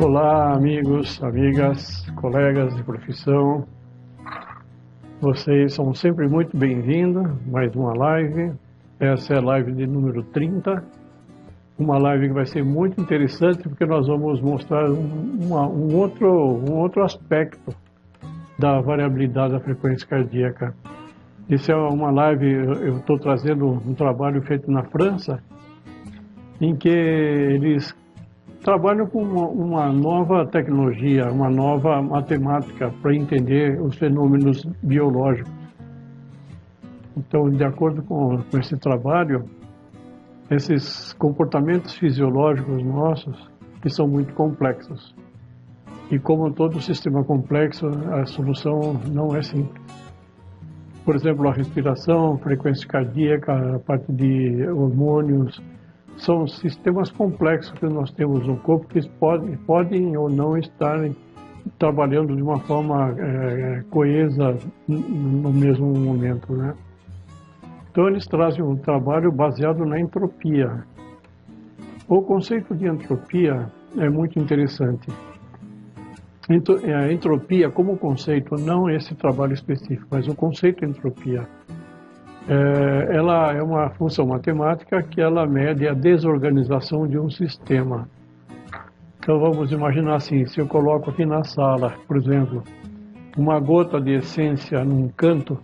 Olá, amigos, amigas, colegas de profissão. Vocês são sempre muito bem-vindos. Mais uma live. Essa é a live de número 30. Uma live que vai ser muito interessante porque nós vamos mostrar um outro aspecto da variabilidade da frequência cardíaca. Isso é uma live, eu estou trazendo um trabalho feito na França, em que eles trabalham com uma nova tecnologia, uma nova matemática para entender os fenômenos biológicos. Então, de acordo com esse trabalho, esses comportamentos fisiológicos nossos, que são muito complexos. E como todo sistema complexo, a solução não é simples. Por exemplo, a respiração, frequência cardíaca, a parte de hormônios, são sistemas complexos que nós temos no corpo que podem ou não estarem trabalhando de uma forma coesa no mesmo momento, né? Então eles trazem um trabalho baseado na entropia. O conceito de entropia é muito interessante. A entropia como conceito, não esse trabalho específico, mas o conceito de entropia. Ela é uma função matemática que ela mede a desorganização de um sistema. Então vamos imaginar assim, se eu coloco aqui na sala, por exemplo, uma gota de essência num canto,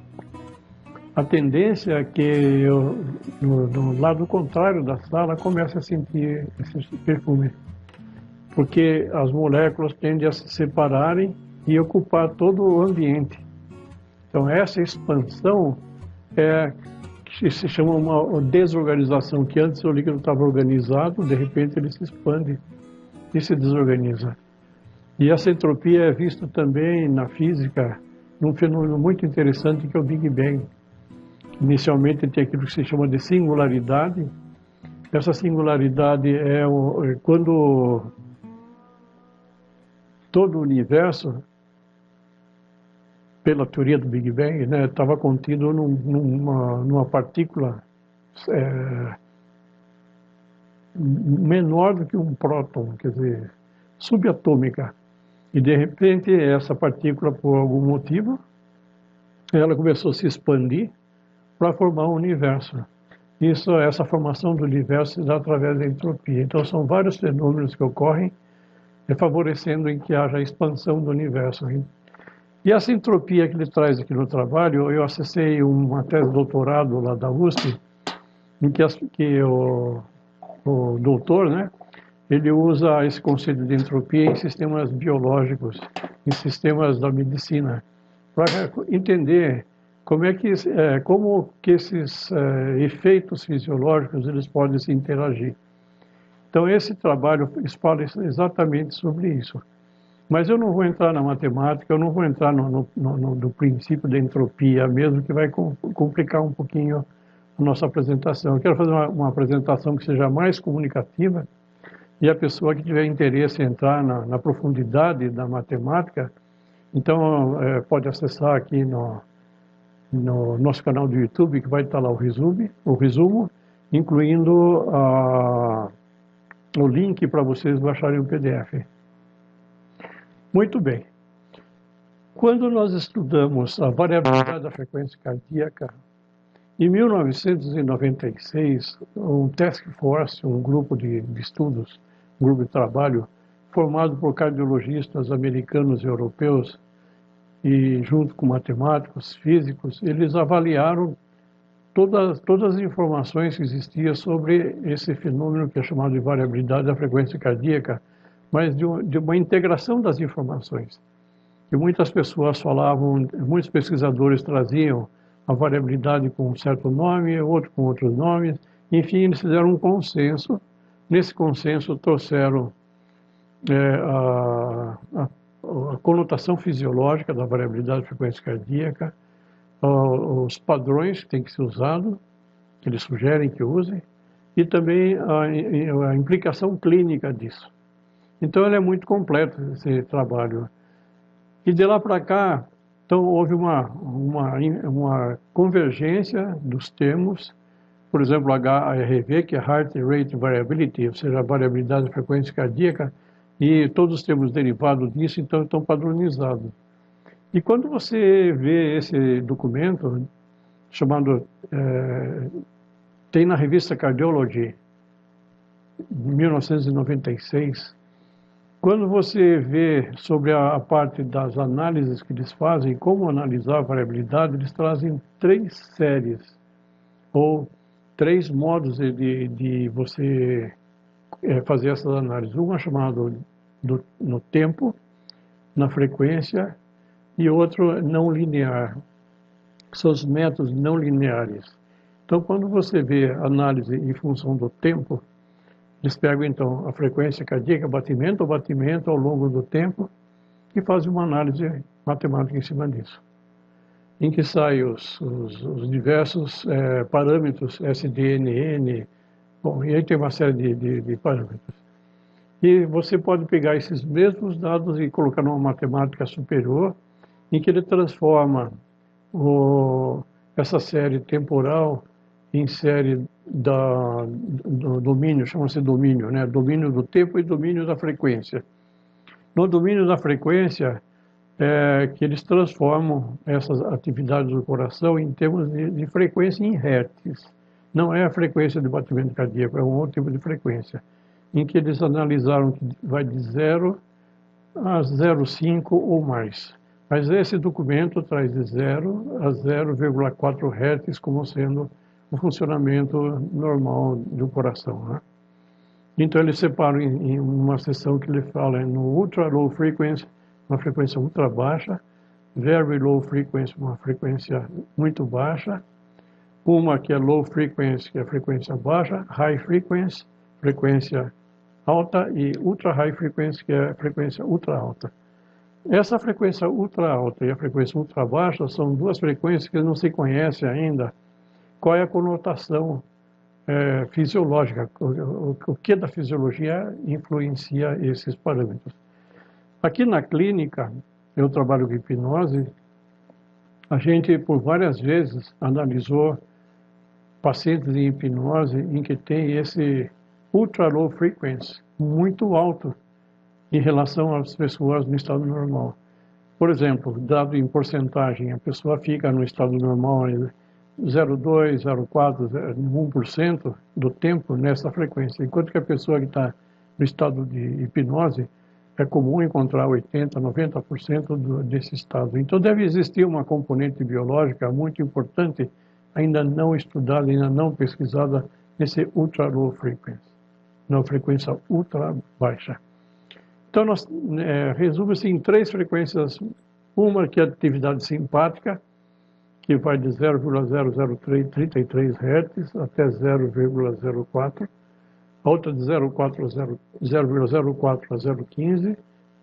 a tendência é que eu, do lado contrário da sala, comece a sentir esse perfume. Porque as moléculas tendem a se separarem e ocupar todo o ambiente. Então essa expansão que se chama uma desorganização, que antes o líquido estava organizado, de repente ele se expande e se desorganiza. E essa entropia é vista também na física, num fenômeno muito interessante que é o Big Bang. Inicialmente tem aquilo que se chama de singularidade. Essa singularidade é quando todo o universo, pela teoria do Big Bang, né, estava contido numa partícula menor do que um próton, quer dizer, subatômica. E de repente essa partícula, por algum motivo, ela começou a se expandir para formar um universo. Essa formação do universo se dá através da entropia. Então são vários fenômenos que ocorrem favorecendo em que haja a expansão do universo. E essa entropia que ele traz aqui no trabalho, eu acessei uma tese de doutorado lá da USP, em que o doutor, né, ele usa esse conceito de entropia em sistemas biológicos, em sistemas da medicina, para entender como que esses efeitos fisiológicos eles podem se interagir. Então esse trabalho fala exatamente sobre isso. Mas eu não vou entrar na matemática, eu não vou entrar no princípio da entropia mesmo, que vai complicar um pouquinho a nossa apresentação. Eu quero fazer uma apresentação que seja mais comunicativa, e a pessoa que tiver interesse em entrar na profundidade da matemática, então pode acessar aqui no nosso canal do YouTube, que vai estar lá o resumo, incluindo o link para vocês baixarem o PDF. Muito bem. Quando nós estudamos a variabilidade da frequência cardíaca, em 1996, um task force, um grupo de estudos, um grupo de trabalho, formado por cardiologistas americanos e europeus, e junto com matemáticos, físicos, eles avaliaram todas as informações que existiam sobre esse fenômeno que é chamado de variabilidade da frequência cardíaca, mas de uma integração das informações. E muitas pessoas falavam, muitos pesquisadores traziam a variabilidade com um certo nome, outro com outros nomes, enfim, eles fizeram um consenso. Nesse consenso trouxeram a conotação fisiológica da variabilidade da frequência cardíaca, os padrões que têm que ser usados, que eles sugerem que usem, e também a implicação clínica disso. Então ele é muito completo, esse trabalho. E de lá para cá, então houve uma convergência dos termos, por exemplo, HRV, que é Heart Rate Variability, ou seja, a variabilidade da frequência cardíaca, e todos os termos derivados disso, então, estão padronizados. E quando você vê esse documento, chamado, tem na revista Cardiology, 1996, quando você vê sobre a parte das análises que eles fazem, como analisar a variabilidade, eles trazem 3 séries, ou 3 modos de você fazer essas análises. Uma chamada no tempo, na frequência, e outro não linear. São os métodos não lineares. Então, quando você vê análise em função do tempo, eles pegam, então, a frequência cardíaca, batimento ao longo do tempo, e fazem uma análise matemática em cima disso, em que saem os diversos parâmetros, SDNN, bom, e aí tem uma série de parâmetros. E você pode pegar esses mesmos dados e colocar numa matemática superior, em que ele transforma essa série temporal em série do domínio, chama-se domínio, né? Domínio do tempo e domínio da frequência. No domínio da frequência, que eles transformam essas atividades do coração em termos de frequência em hertz. Não é a frequência de batimento cardíaco, é um outro tipo de frequência, em que eles analisaram que vai de 0 a 0,5 ou mais. Mas esse documento traz de 0 a 0,4 Hz como sendo o funcionamento normal do coração, né? Então eles separam em uma seção que ele fala no ultra low frequency, uma frequência ultra baixa, very low frequency, uma frequência muito baixa, uma que é low frequency, que é a frequência baixa, high frequency, frequência alta, e ultra high frequency, que é a frequência ultra alta. Essa frequência ultra alta e a frequência ultra baixa são 2 frequências que não se conhece ainda qual é a conotação fisiológica, o que da fisiologia influencia esses parâmetros. Aqui na clínica, eu trabalho com hipnose, a gente por várias vezes analisou pacientes em hipnose em que tem esse ultra low frequency muito alto em relação às pessoas no estado normal. Por exemplo, dado em porcentagem, a pessoa fica no estado normal 0,2, 0,4, 1% do tempo nessa frequência, enquanto que a pessoa que está no estado de hipnose é comum encontrar 80%, 90% desse estado. Então deve existir uma componente biológica muito importante, ainda não estudada, ainda não pesquisada, nesse ultra low frequency, na frequência ultra baixa. Então, resume-se em 3 frequências. Uma que é a atividade simpática, que vai de 0,033 Hz até 0,04. A outra de 0,04 a 0,15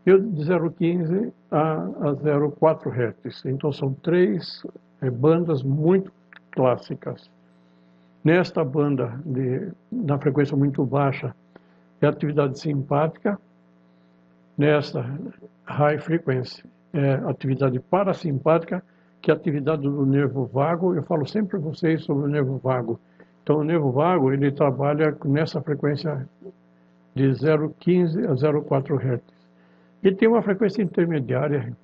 e o de 0,15 a 0,4 Hz. Então, são 3 bandas muito clássicas. Nesta banda, na frequência muito baixa, é a atividade simpática. Nessa high frequency, atividade parasimpática, que é a atividade do nervo vago. Eu falo sempre para vocês sobre o nervo vago. Então, o nervo vago, ele trabalha nessa frequência de 0,15 a 0,4 Hz. E tem uma frequência intermediária,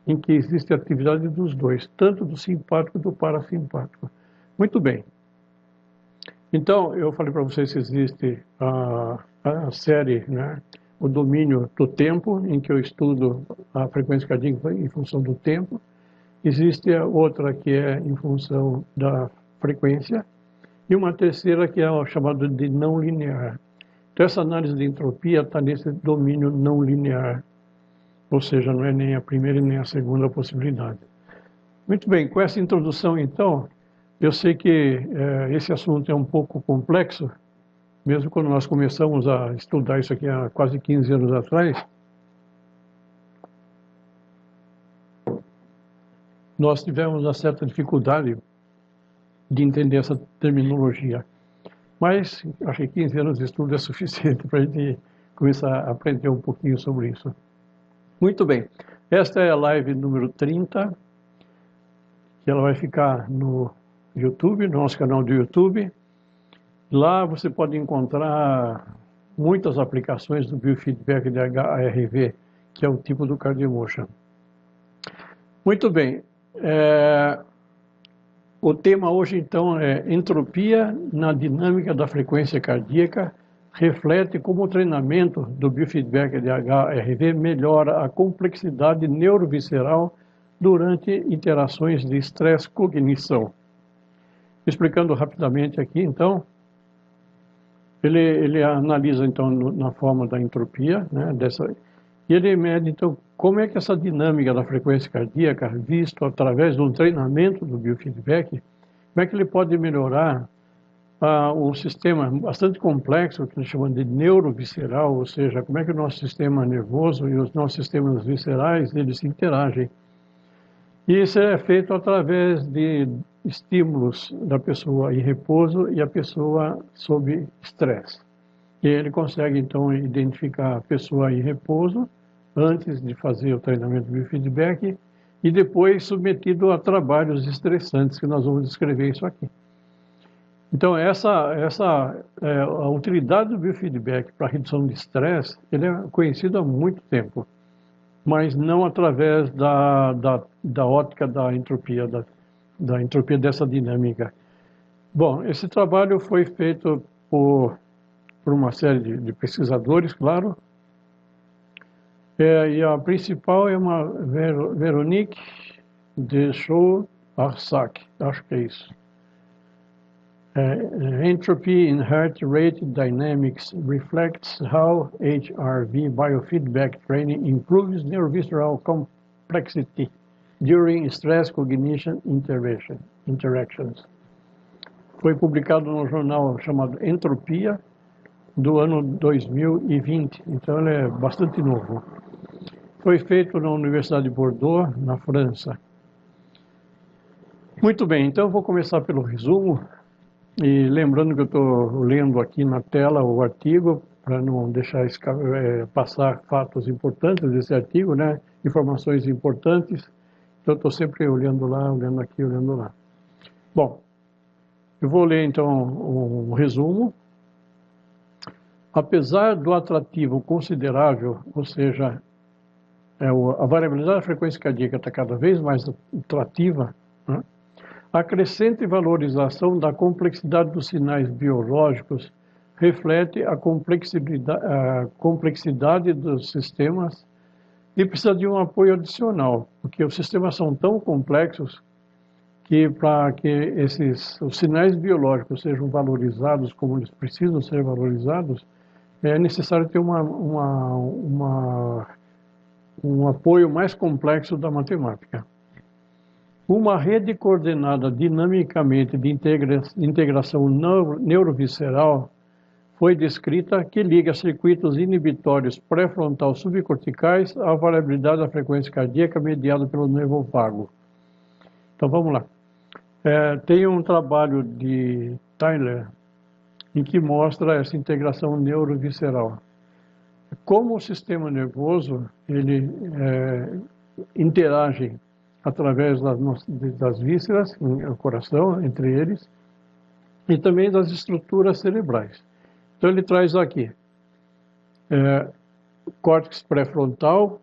em que existe a atividade dos dois, tanto do simpático quanto do parasimpático. Muito bem. Então, eu falei para vocês que existe a série, né? O domínio do tempo, em que eu estudo a frequência cardíaca em função do tempo. Existe a outra que é em função da frequência. E uma terceira que é o chamado de não linear. Então, essa análise de entropia está nesse domínio não linear. Ou seja, não é nem a primeira nem a segunda possibilidade. Muito bem, com essa introdução, então, eu sei que esse assunto é um pouco complexo, mesmo quando nós começamos a estudar isso aqui há quase 15 anos atrás, nós tivemos uma certa dificuldade de entender essa terminologia. Mas acho que 15 anos de estudo é suficiente para a gente começar a aprender um pouquinho sobre isso. Muito bem, esta é a live número 30, que ela vai ficar no YouTube, no nosso canal do YouTube. Lá você pode encontrar muitas aplicações do biofeedback de HRV, que é o tipo do CardioMotion. Muito bem. O tema hoje, então, é entropia na dinâmica da frequência cardíaca, reflete como o treinamento do biofeedback de HRV melhora a complexidade neurovisceral durante interações de estresse-cognição. Explicando rapidamente aqui, então, ele analisa, então, na forma da entropia, né, e ele mede, então, como é que essa dinâmica da frequência cardíaca, visto através de um treinamento do biofeedback, como é que ele pode melhorar um sistema bastante complexo, que a gente chama de neurovisceral, ou seja, como é que o nosso sistema nervoso e os nossos sistemas viscerais, eles interagem. E isso é feito através de estímulos da pessoa em repouso e a pessoa sob estresse. E ele consegue, então, identificar a pessoa em repouso antes de fazer o treinamento de biofeedback e depois submetido a trabalhos estressantes, que nós vamos descrever isso aqui. Então, a utilidade do biofeedback para a redução de estresse, ele é conhecido há muito tempo, mas não através da ótica da entropia, da entropia dessa dinâmica. Bom, esse trabalho foi feito por uma série de pesquisadores, claro, e a principal é uma Veronique Deschaux-Arsac, acho que é isso. Entropy in Heart Rate Dynamics reflects how HRV biofeedback training improves neurovisceral complexity during stress cognition interactions. Foi publicado no jornal chamado Entropia, do ano 2020, então ele é bastante novo. Foi feito na Universidade de Bordeaux, na França. Muito bem, então eu vou começar pelo resumo. E lembrando que eu estou lendo aqui na tela o artigo, para não deixar passar fatos importantes desse artigo, né? Informações importantes. Então, eu estou sempre olhando lá, olhando aqui, olhando lá. Bom, eu vou ler, então, um resumo. Apesar do atrativo considerável, ou seja, a variabilidade da frequência cardíaca está cada vez mais atrativa, né? A crescente valorização da complexidade dos sinais biológicos reflete a complexidade dos sistemas e precisa de um apoio adicional, porque os sistemas são tão complexos que para que os sinais biológicos sejam valorizados como eles precisam ser valorizados, é necessário ter um apoio mais complexo da matemática. Uma rede coordenada dinamicamente de integração neurovisceral foi descrita que liga circuitos inibitórios pré-frontal subcorticais à variabilidade da frequência cardíaca mediada pelo nervo vago. Então vamos lá. Tem um trabalho de Tyler em que mostra essa integração neurovisceral. Como o sistema nervoso ele interage através das vísceras, o coração, entre eles, e também das estruturas cerebrais. Então ele traz aqui o córtex pré-frontal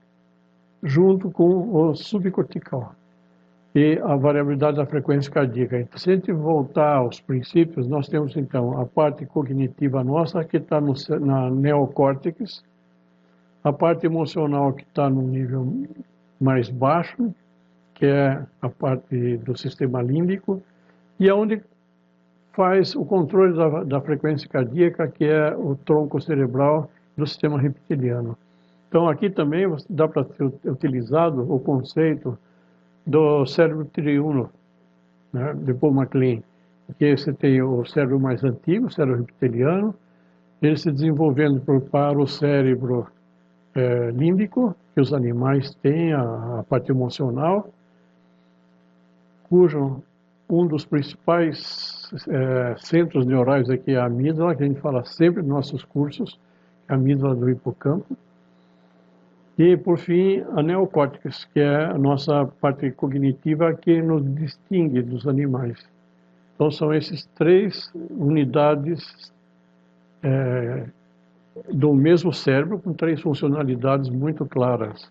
junto com o subcortical e a variabilidade da frequência cardíaca. Então, se a gente voltar aos princípios, nós temos então a parte cognitiva nossa que está na neocórtex, a parte emocional que está no nível mais baixo, que é a parte do sistema límbico, e é onde faz o controle da frequência cardíaca, que é o tronco cerebral do sistema reptiliano. Então, aqui também dá para ser utilizado o conceito do cérebro triuno, né, de Paul MacLean, que você tem o cérebro mais antigo, o cérebro reptiliano, ele se desenvolvendo para o cérebro límbico, que os animais têm, a parte emocional, cujo um dos principais centros neurais aqui é a amígdala, que a gente fala sempre nos nossos cursos, a amígdala do hipocampo. E, por fim, a neocórtex, que é a nossa parte cognitiva que nos distingue dos animais. Então, são essas três unidades do mesmo cérebro com 3 funcionalidades muito claras.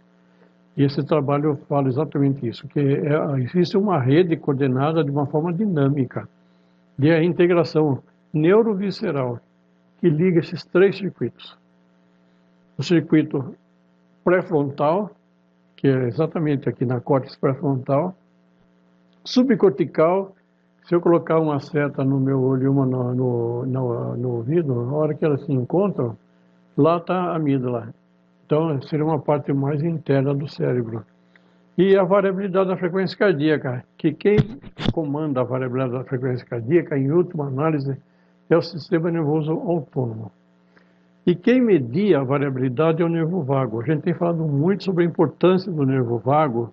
E esse trabalho fala exatamente isso, que existe uma rede coordenada de uma forma dinâmica, de a integração neurovisceral, que liga esses 3 circuitos. O circuito pré-frontal, que é exatamente aqui na córtex pré-frontal, subcortical, se eu colocar uma seta no meu olho e uma no ouvido, na hora que elas se encontram, lá está a amígdala. Então, seria uma parte mais interna do cérebro. E a variabilidade da frequência cardíaca, que quem comanda a variabilidade da frequência cardíaca, em última análise, é o sistema nervoso autônomo. E quem media a variabilidade é o nervo vago. A gente tem falado muito sobre a importância do nervo vago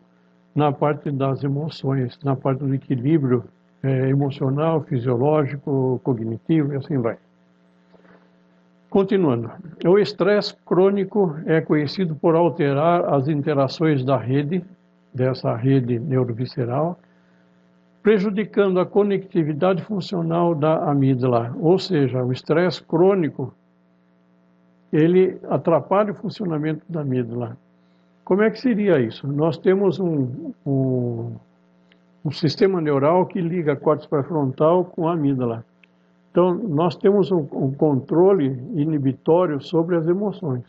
na parte das emoções, na parte do equilíbrio emocional, fisiológico, cognitivo e assim vai. Continuando, o estresse crônico é conhecido por alterar as interações da rede, dessa rede neurovisceral, prejudicando a conectividade funcional da amígdala, ou seja, o estresse crônico, ele atrapalha o funcionamento da amígdala. Como é que seria isso? Nós temos um sistema neural que liga a córtex pré-frontal com a amígdala. Então, nós temos um controle inibitório sobre as emoções.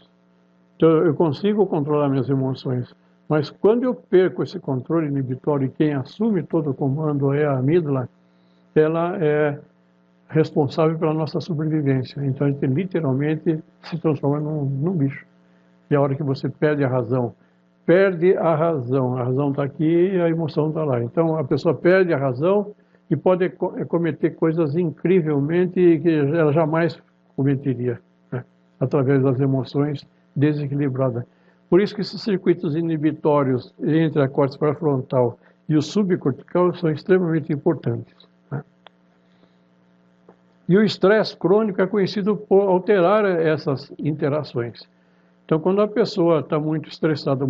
Então, eu consigo controlar minhas emoções, mas quando eu perco esse controle inibitório e quem assume todo o comando é a amígdala, ela é responsável pela nossa sobrevivência. Então, a gente literalmente se transforma num bicho. E a hora que você perde a razão a razão está aqui e a emoção está lá. Então, a pessoa perde a razão e pode cometer coisas incrivelmente que ela jamais cometeria, né? Através das emoções desequilibradas. Por isso que esses circuitos inibitórios entre a córtex pré-frontal e o subcortical são extremamente importantes, né? E o estresse crônico é conhecido por alterar essas interações. Então, quando a pessoa está muito estressada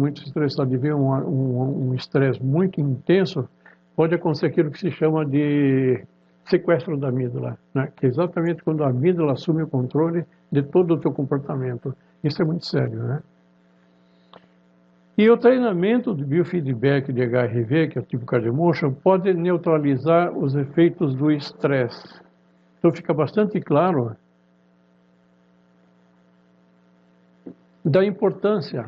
e vê um estresse muito intenso, pode acontecer aquilo que se chama de sequestro da amígdala, né? Que é exatamente quando a amígdala assume o controle de todo o teu comportamento. Isso é muito sério, né? E o treinamento de biofeedback de HRV, que é o tipo CardioMotion, pode neutralizar os efeitos do estresse. Então fica bastante claro da importância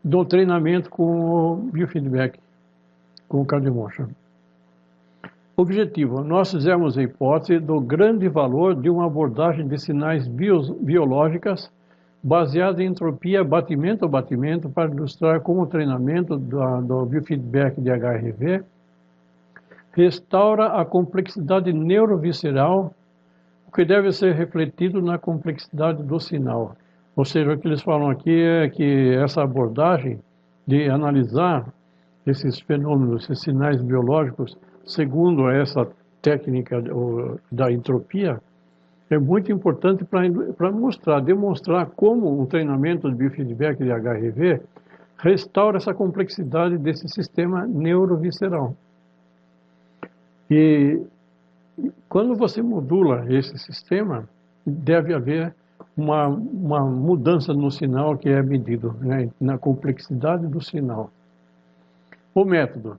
do treinamento com o biofeedback, com o CardioMotion. Objetivo: nós fizemos a hipótese do grande valor de uma abordagem de sinais biológicas baseada em entropia batimento a batimento para ilustrar como o treinamento do biofeedback de HRV restaura a complexidade neurovisceral, o que deve ser refletido na complexidade do sinal. Ou seja, o que eles falam aqui é que essa abordagem de analisar esses fenômenos, esses sinais biológicos, segundo essa técnica da entropia, é muito importante para demonstrar como o treinamento de biofeedback de HRV restaura essa complexidade desse sistema neurovisceral. E quando você modula esse sistema, deve haver uma mudança no sinal que é medido, né, na complexidade do sinal. O método: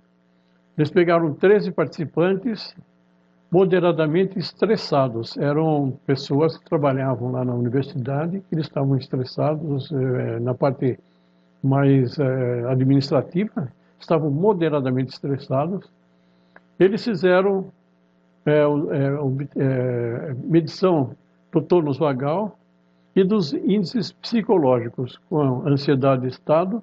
eles pegaram 13 participantes moderadamente estressados. Eram pessoas que trabalhavam lá na universidade, que eles estavam estressados na parte mais administrativa, estavam moderadamente estressados. Eles fizeram medição do tônus vagal e dos índices psicológicos, com ansiedade de estado,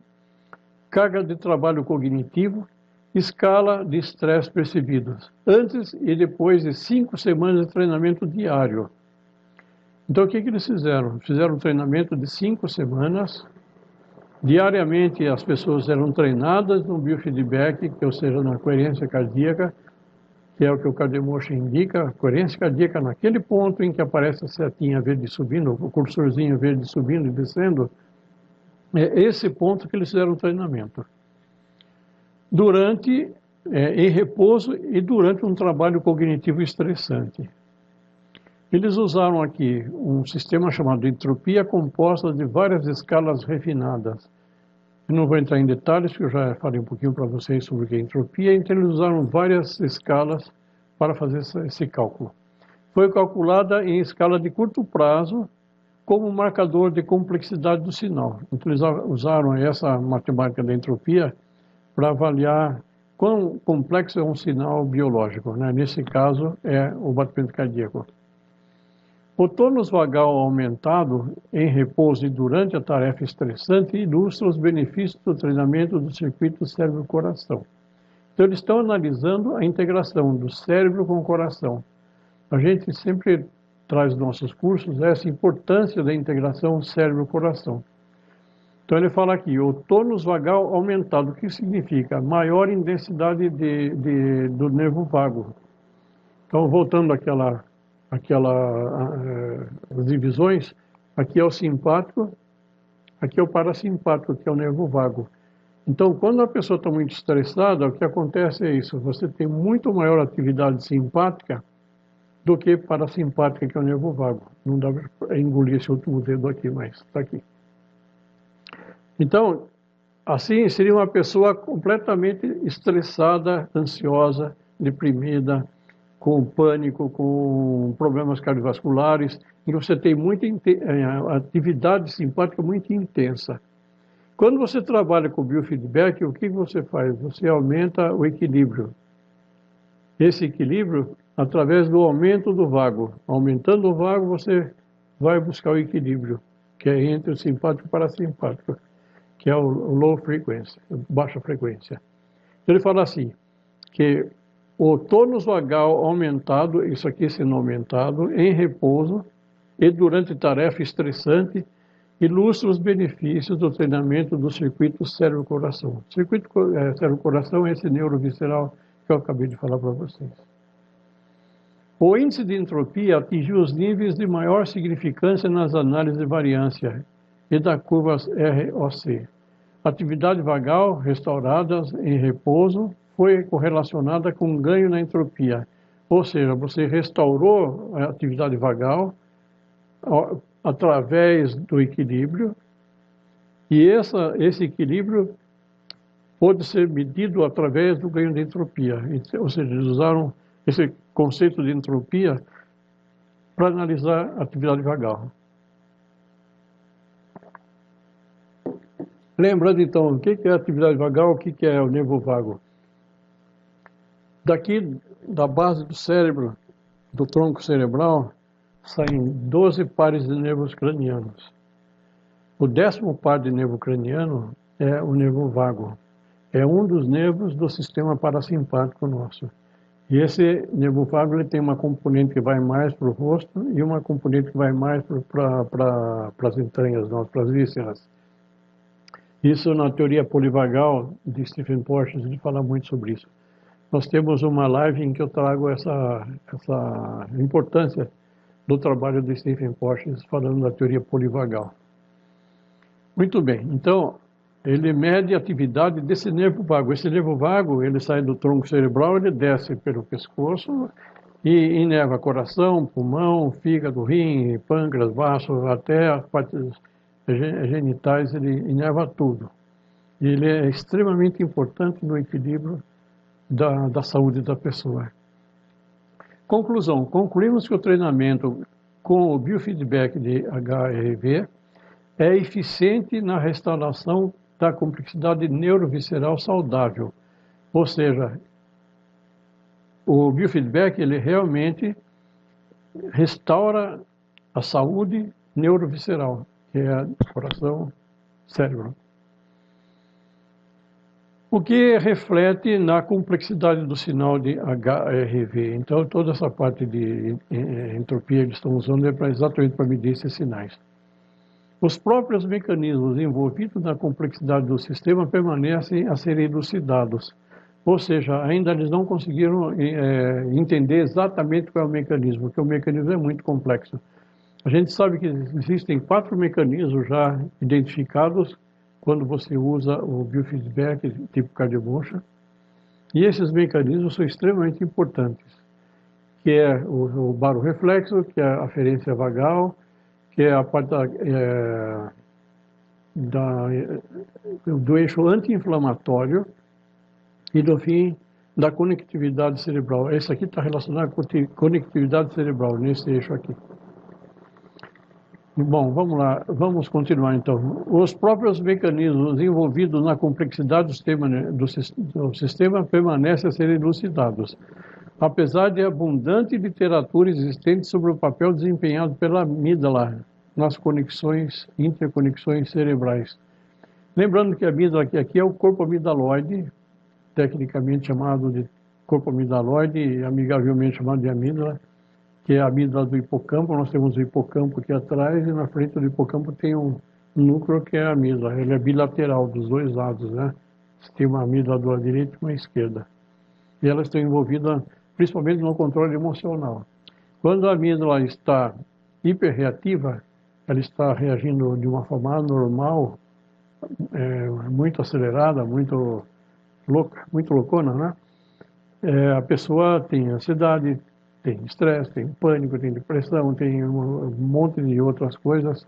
carga de trabalho cognitivo, escala de estresse percebidos, antes e depois de 5 semanas de treinamento diário. Então, o que eles fizeram? Fizeram um treinamento de 5 semanas. Diariamente, as pessoas eram treinadas no biofeedback, ou seja, na coerência cardíaca, que é o que o CardioMotion indica, a coerência cardíaca naquele ponto em que aparece a setinha verde subindo, o cursorzinho verde subindo e descendo, é esse ponto que eles fizeram o treinamento. Em repouso e durante um trabalho cognitivo estressante. Eles usaram aqui um sistema chamado entropia composta de várias escalas refinadas. Eu não vou entrar em detalhes, porque eu já falei um pouquinho para vocês sobre o que é entropia, então eles usaram várias escalas para fazer esse cálculo. Foi calculada em escala de curto prazo como marcador de complexidade do sinal. Então eles usaram essa matemática da entropia para avaliar quão complexo é um sinal biológico, né? Nesse caso é o batimento cardíaco. O tônus vagal aumentado em repouso e durante a tarefa estressante ilustra os benefícios do treinamento do circuito cérebro-coração. Então, eles estão analisando a integração do cérebro com o coração. A gente sempre traz nos nossos cursos essa importância da integração cérebro-coração. Então, ele fala aqui, o tônus vagal aumentado, o que significa? Maior intensidade do nervo vago. Então, voltando àquelas divisões, aqui é o simpático, aqui é o parasimpático, que é o nervo vago. Então, quando a pessoa está muito estressada, o que acontece é isso, você tem muito maior atividade simpática do que parasimpática, que é o nervo vago. Não dá para engolir esse último dedo aqui, mas está aqui. Então, assim, seria uma pessoa completamente estressada, ansiosa, deprimida, com pânico, com problemas cardiovasculares, e você tem muita atividade simpática muito intensa. Quando você trabalha com biofeedback, o que você faz? Você aumenta o equilíbrio. Esse equilíbrio, através do aumento do vago. Aumentando o vago, você vai buscar o equilíbrio, que é entre o simpático e o parasimpático, que é o low frequency, baixa frequência. Ele fala assim, que o tônus vagal aumentado, isso aqui sendo aumentado, em repouso e durante tarefa estressante, ilustra os benefícios do treinamento do circuito cérebro-coração. O circuito cérebro-coração é esse neurovisceral que eu acabei de falar para vocês. O índice de entropia atingiu os níveis de maior significância nas análises de variância e da curva ROC. Atividade vagal restaurada em repouso foi correlacionada com ganho na entropia. Ou seja, você restaurou a atividade vagal através do equilíbrio, e esse equilíbrio pode ser medido através do ganho de entropia. Ou seja, eles usaram esse conceito de entropia para analisar a atividade vagal. Lembrando então, o que é a atividade vagal, o que é o nervo vago? Daqui, da base do cérebro, do tronco cerebral, saem 12 pares de nervos cranianos. O 10º par de nervo craniano é o nervo vago. É um dos nervos do sistema parasimpático nosso. E esse nervo vago ele tem uma componente que vai mais para o rosto e uma componente que vai mais para as entranhas, para as vísceras. Isso na teoria polivagal de Stephen Porges, ele fala muito sobre isso. Nós temos uma live em que eu trago essa importância do trabalho de Stephen Porges falando da teoria polivagal. Muito bem, então ele mede a atividade desse nervo vago. Esse nervo vago, ele sai do tronco cerebral, ele desce pelo pescoço e inerva coração, pulmão, fígado, rim, pâncreas, baço, até as partes genitais, ele inerva tudo. E ele é extremamente importante no equilíbrio da saúde da pessoa. Conclusão, concluímos que o treinamento com o biofeedback de HRV é eficiente na restauração da complexidade neurovisceral saudável. Ou seja, o biofeedback ele realmente restaura a saúde neurovisceral, que é coração, cérebro. O que reflete na complexidade do sinal de HRV. Então, toda essa parte de entropia que estão usando é exatamente para medir esses sinais. Os próprios mecanismos envolvidos na complexidade do sistema permanecem a serem elucidados. Ou seja, ainda eles não conseguiram entender exatamente qual é o mecanismo, porque o mecanismo é muito complexo. A gente sabe que existem 4 mecanismos já identificados quando você usa o biofeedback tipo Cardiomotion, e esses mecanismos são extremamente importantes. que é o barorreflexo, que é a aferência vagal, que é a parte do eixo anti-inflamatório e, do fim, da conectividade cerebral. Esse aqui está relacionado com a conectividade cerebral, nesse eixo aqui. Bom, vamos lá, vamos continuar então. Os próprios mecanismos envolvidos na complexidade do sistema permanecem a ser elucidados, apesar de abundante literatura existente sobre o papel desempenhado pela amígdala nas interconexões cerebrais. Lembrando que a amígdala aqui é o corpo amigdaloide, tecnicamente chamado de corpo amigdaloide e amigavelmente chamado de amígdala, que é a amígdala do hipocampo. Nós temos o hipocampo aqui atrás e na frente do hipocampo tem um núcleo que é a amígdala. Ele é bilateral dos dois lados, né? Tem uma amígdala do lado direito e uma esquerda. E elas estão envolvidas principalmente no controle emocional. Quando a amígdala está hiperreativa, ela está reagindo de uma forma anormal, muito acelerada, muito louca, muito loucona, né? A pessoa tem ansiedade, tem estresse, tem pânico, tem depressão, tem um monte de outras coisas.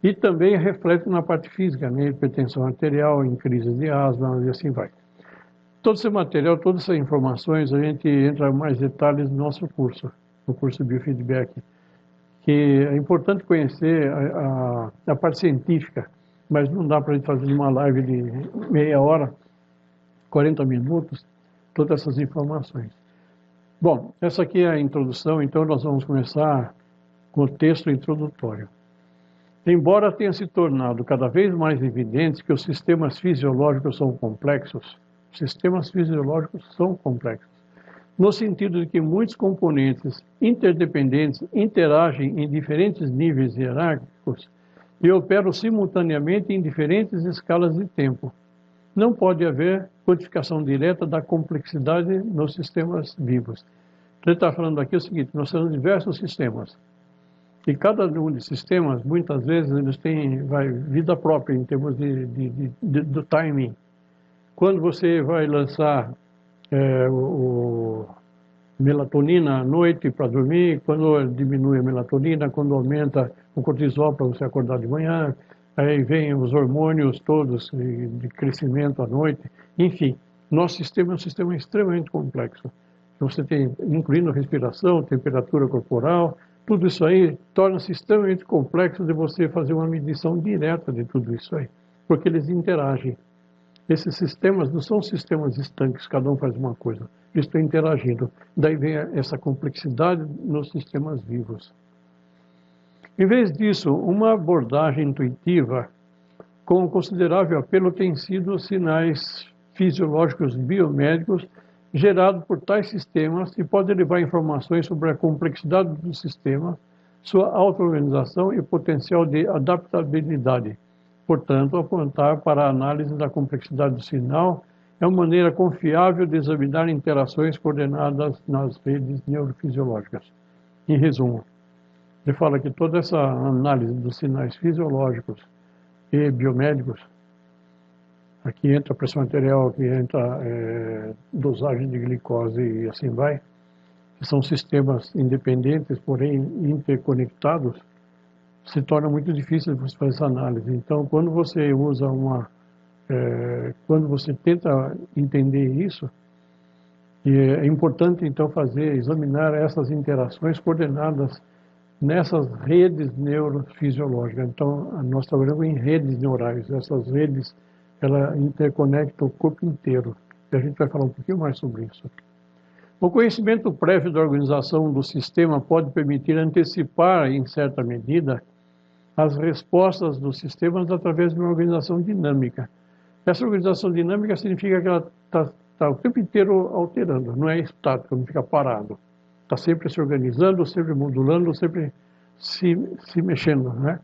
E também reflete na parte física, né? Hipertensão arterial, em crises de asma e assim vai. Todo esse material, todas essas informações, a gente entra em mais detalhes no nosso curso, no curso de Biofeedback, que é importante conhecer a parte científica, mas não dá para a gente fazer uma live de meia hora, 40 minutos, todas essas informações. Bom, essa aqui é a introdução, então nós vamos começar com o texto introdutório. Embora tenha se tornado cada vez mais evidente que os sistemas fisiológicos são complexos, no sentido de que muitos componentes interdependentes interagem em diferentes níveis hierárquicos e operam simultaneamente em diferentes escalas de tempo. Não pode haver quantificação direta da complexidade nos sistemas vivos. Ele está falando aqui o seguinte: nós temos diversos sistemas. E cada um desses sistemas, muitas vezes, eles têm vida própria em termos do timing. Quando você vai lançar o melatonina à noite para dormir, quando diminui a melatonina, quando aumenta o cortisol para você acordar de manhã, aí vem os hormônios todos de crescimento à noite. Enfim, nosso sistema é um sistema extremamente complexo. Você tem, incluindo respiração, temperatura corporal, tudo isso aí torna-se extremamente complexo de você fazer uma medição direta de tudo isso aí, porque eles interagem. Esses sistemas não são sistemas estanques, cada um faz uma coisa. Eles estão interagindo. Daí vem essa complexidade nos sistemas vivos. Em vez disso, uma abordagem intuitiva com considerável apelo tem sido os sinais fisiológicos biomédicos gerados por tais sistemas e pode levar informações sobre a complexidade do sistema, sua auto-organização e potencial de adaptabilidade. Portanto, apontar para a análise da complexidade do sinal é uma maneira confiável de examinar interações coordenadas nas redes neurofisiológicas. Em resumo, ele fala que toda essa análise dos sinais fisiológicos e biomédicos, aqui entra a pressão arterial, aqui entra dosagem de glicose e assim vai, que são sistemas independentes, porém interconectados, se torna muito difícil de você fazer essa análise. Então, quando você usa quando você tenta entender isso, é importante então examinar essas interações coordenadas nessas redes neurofisiológicas. Então, nós trabalhamos em redes neurais. Essas redes, ela interconecta o corpo inteiro. E a gente vai falar um pouquinho mais sobre isso. O conhecimento prévio da organização do sistema pode permitir antecipar, em certa medida, as respostas dos sistemas através de uma organização dinâmica. Essa organização dinâmica significa que ela está o tempo inteiro alterando, não é estática, não fica parado. Está sempre se organizando, sempre modulando, sempre se mexendo, né?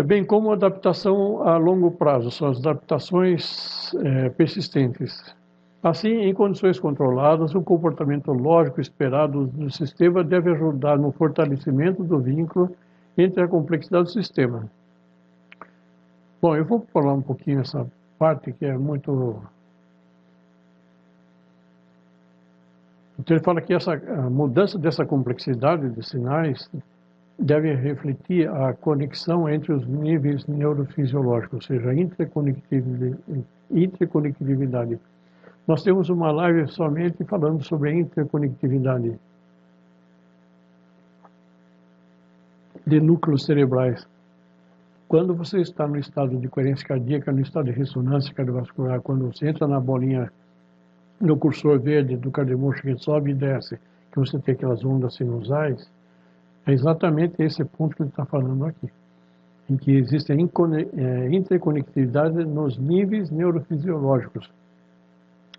Bem como a adaptação a longo prazo, são as adaptações persistentes. Assim, em condições controladas, o comportamento lógico esperado do sistema deve ajudar no fortalecimento do vínculo entre a complexidade do sistema. Bom, eu vou falar um pouquinho essa parte que é muito Então ele fala que a mudança dessa complexidade de sinais deve refletir a conexão entre os níveis neurofisiológicos, ou seja, a interconectividade. Nós temos uma live somente falando sobre a interconectividade de núcleos cerebrais. Quando você está no estado de coerência cardíaca, no estado de ressonância cardiovascular, quando você entra na bolinha, no cursor verde do cardiomotion que sobe e desce, que você tem aquelas ondas sinusais, é exatamente esse ponto que ele está falando aqui, em que existe a interconectividade nos níveis neurofisiológicos.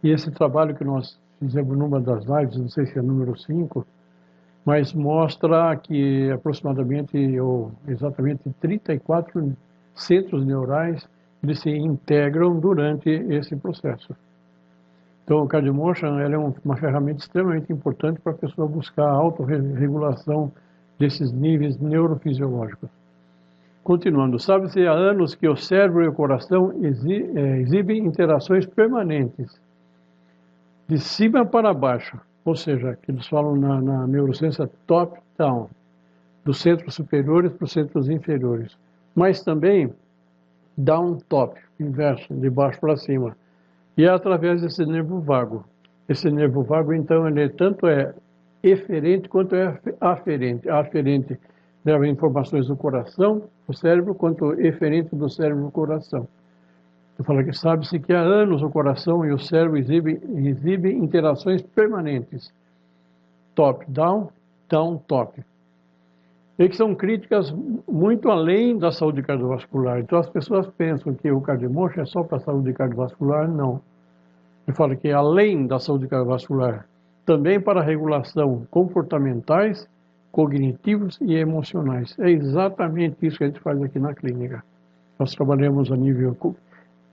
E esse trabalho que nós fizemos numa das lives, não sei se é número 5, mas mostra que aproximadamente, ou exatamente 34 centros neurais, eles se integram durante esse processo. Então, o Cardiomotion é uma ferramenta extremamente importante para a pessoa buscar a autorregulação desses níveis neurofisiológicos. Continuando, sabe-se há anos que o cérebro e o coração exibem interações permanentes, de cima para baixo, ou seja, que eles falam na neurociência top-down, dos centros superiores para os centros inferiores, mas também down-top, inverso, de baixo para cima, e é através desse nervo vago. Esse nervo vago, então, ele tanto é eferente quanto é aferente. A aferente leva informações do coração, do cérebro, quanto eferente do cérebro do coração. Eu falo que sabe-se que há anos o coração e o cérebro exibem interações permanentes, top-down, down-top, e que são críticas muito além da saúde cardiovascular. Então as pessoas pensam que o Cardiomotion é só para a saúde cardiovascular, não. Eu falo que além da saúde cardiovascular, também para a regulação comportamentais, cognitivos e emocionais. É exatamente isso que a gente faz aqui na clínica. Nós trabalhamos a nível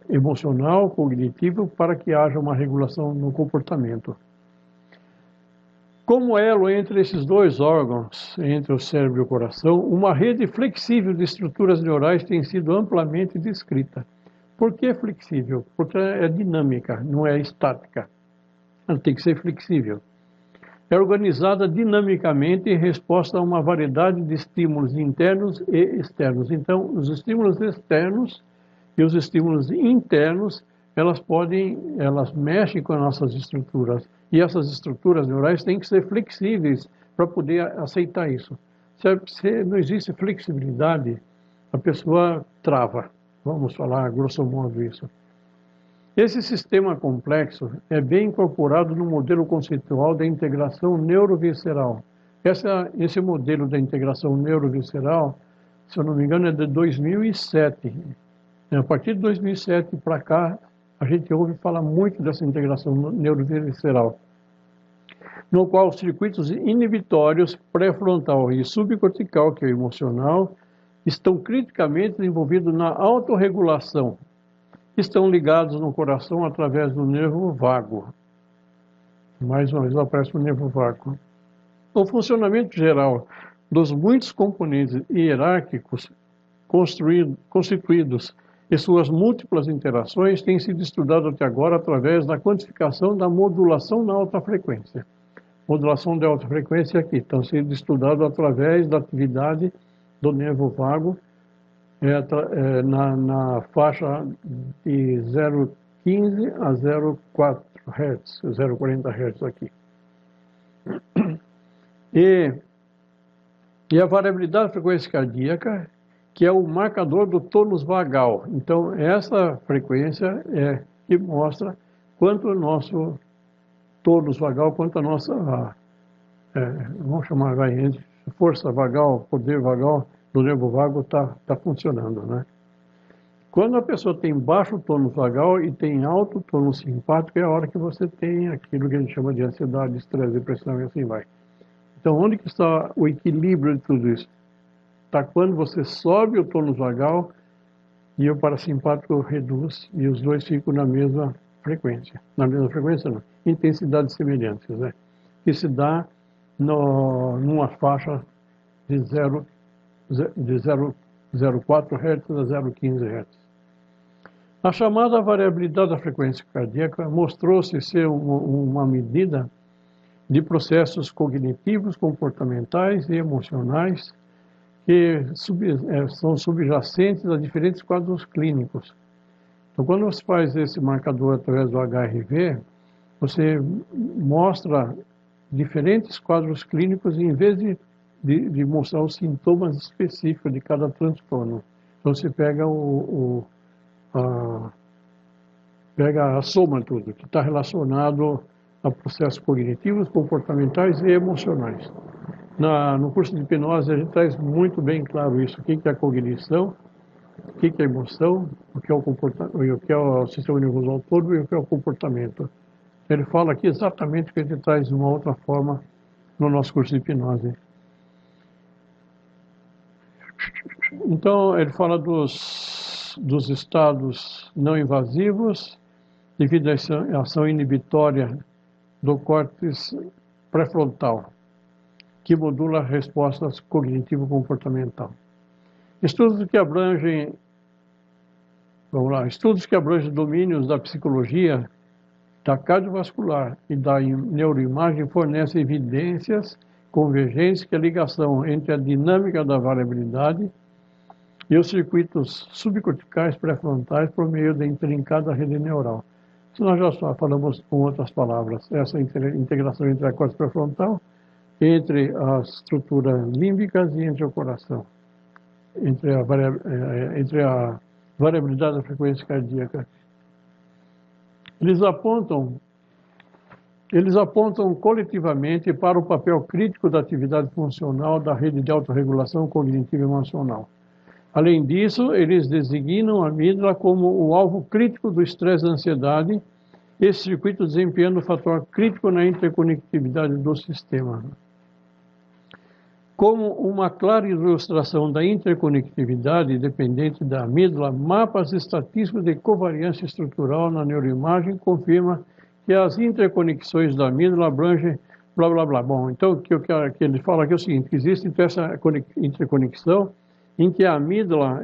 emocional, cognitivo, para que haja uma regulação no comportamento. Como elo entre esses dois órgãos, entre o cérebro e o coração, uma rede flexível de estruturas neurais tem sido amplamente descrita. Por que flexível? Porque é dinâmica, não é estática. Ela tem que ser flexível. É organizada dinamicamente em resposta a uma variedade de estímulos internos e externos. Então, os estímulos externos e os estímulos internos, elas mexem com as nossas estruturas. E essas estruturas neurais têm que ser flexíveis para poder aceitar isso. Se não existe flexibilidade, a pessoa trava. Vamos falar grosso modo isso. Esse sistema complexo é bem incorporado no modelo conceitual da integração neurovisceral. Esse modelo da integração neurovisceral, se eu não me engano, é de 2007. A partir de 2007 para cá, a gente ouve falar muito dessa integração neurovisceral, no qual os circuitos inibitórios pré-frontal e subcortical, que é o emocional, estão criticamente envolvidos na autorregulação. Estão ligados no coração através do nervo vago. Mais uma vez aparece o nervo vago. O funcionamento geral dos muitos componentes hierárquicos constituídos e suas múltiplas interações tem sido estudado até agora através da quantificação da modulação na alta frequência. Modulação de alta frequência aqui está sendo estudado através da atividade do nervo vago na faixa de 0,15 a 0,4 Hz, 0,40 Hz aqui. E a variabilidade da frequência cardíaca, que é o marcador do tônus vagal. Então, essa frequência é que mostra quanto o nosso tônus vagal, quanto a nossa, vamos chamar força vagal, poder vagal do nervo vago está funcionando, né? Quando a pessoa tem baixo tônus vagal e tem alto tônus simpático, é a hora que você tem aquilo que a gente chama de ansiedade, estresse, depressão e assim vai. Então, onde que está o equilíbrio de tudo isso? Está quando você sobe o tônus vagal e o parasimpático reduz e os dois ficam na mesma frequência. Na mesma frequência não, intensidades semelhantes, né? Que se dá numa faixa de 0,04 Hz a 0,15 Hz. A chamada variabilidade da frequência cardíaca mostrou-se ser uma medida de processos cognitivos, comportamentais e emocionais que são subjacentes a diferentes quadros clínicos. Então, quando você faz esse marcador através do HRV, você mostra diferentes quadros clínicos em vez de mostrar os sintomas específicos de cada transtorno. Então, você pega pega a soma de tudo, que está relacionado a processos cognitivos, comportamentais e emocionais. No curso de hipnose, a gente traz muito bem claro isso, o que é a cognição, o que é a emoção, o que é o sistema nervoso autônomo e o que é o comportamento. Ele fala aqui exatamente o que ele traz de uma outra forma no nosso curso de hipnose. Então, ele fala dos estados não invasivos, devido à ação inibitória do córtex pré-frontal, que modula a resposta cognitivo-comportamental. Estudos que abrangem domínios da psicologia, da cardiovascular e da neuroimagem fornecem evidências convergentes que a ligação entre a dinâmica da variabilidade e os circuitos subcorticais pré-frontais por meio da intrincada rede neural. Isso nós já falamos com outras palavras, essa integração entre a córtex pré-frontal, entre as estruturas límbicas e entre o coração, entre a variabilidade da frequência cardíaca. Eles apontam coletivamente para o papel crítico da atividade funcional da rede de autorregulação cognitiva e emocional. Além disso, eles designam a amígdala como o alvo crítico do estresse e da ansiedade, esse circuito desempenhando um fator crítico na interconectividade do sistema. Como uma clara ilustração da interconectividade dependente da amígdala, mapas estatísticos de covariância estrutural na neuroimagem confirma que as interconexões da amígdala abrangem blá, blá, blá. Bom, então, o que ele fala aqui é o seguinte, que existe então, essa interconexão em que a amígdala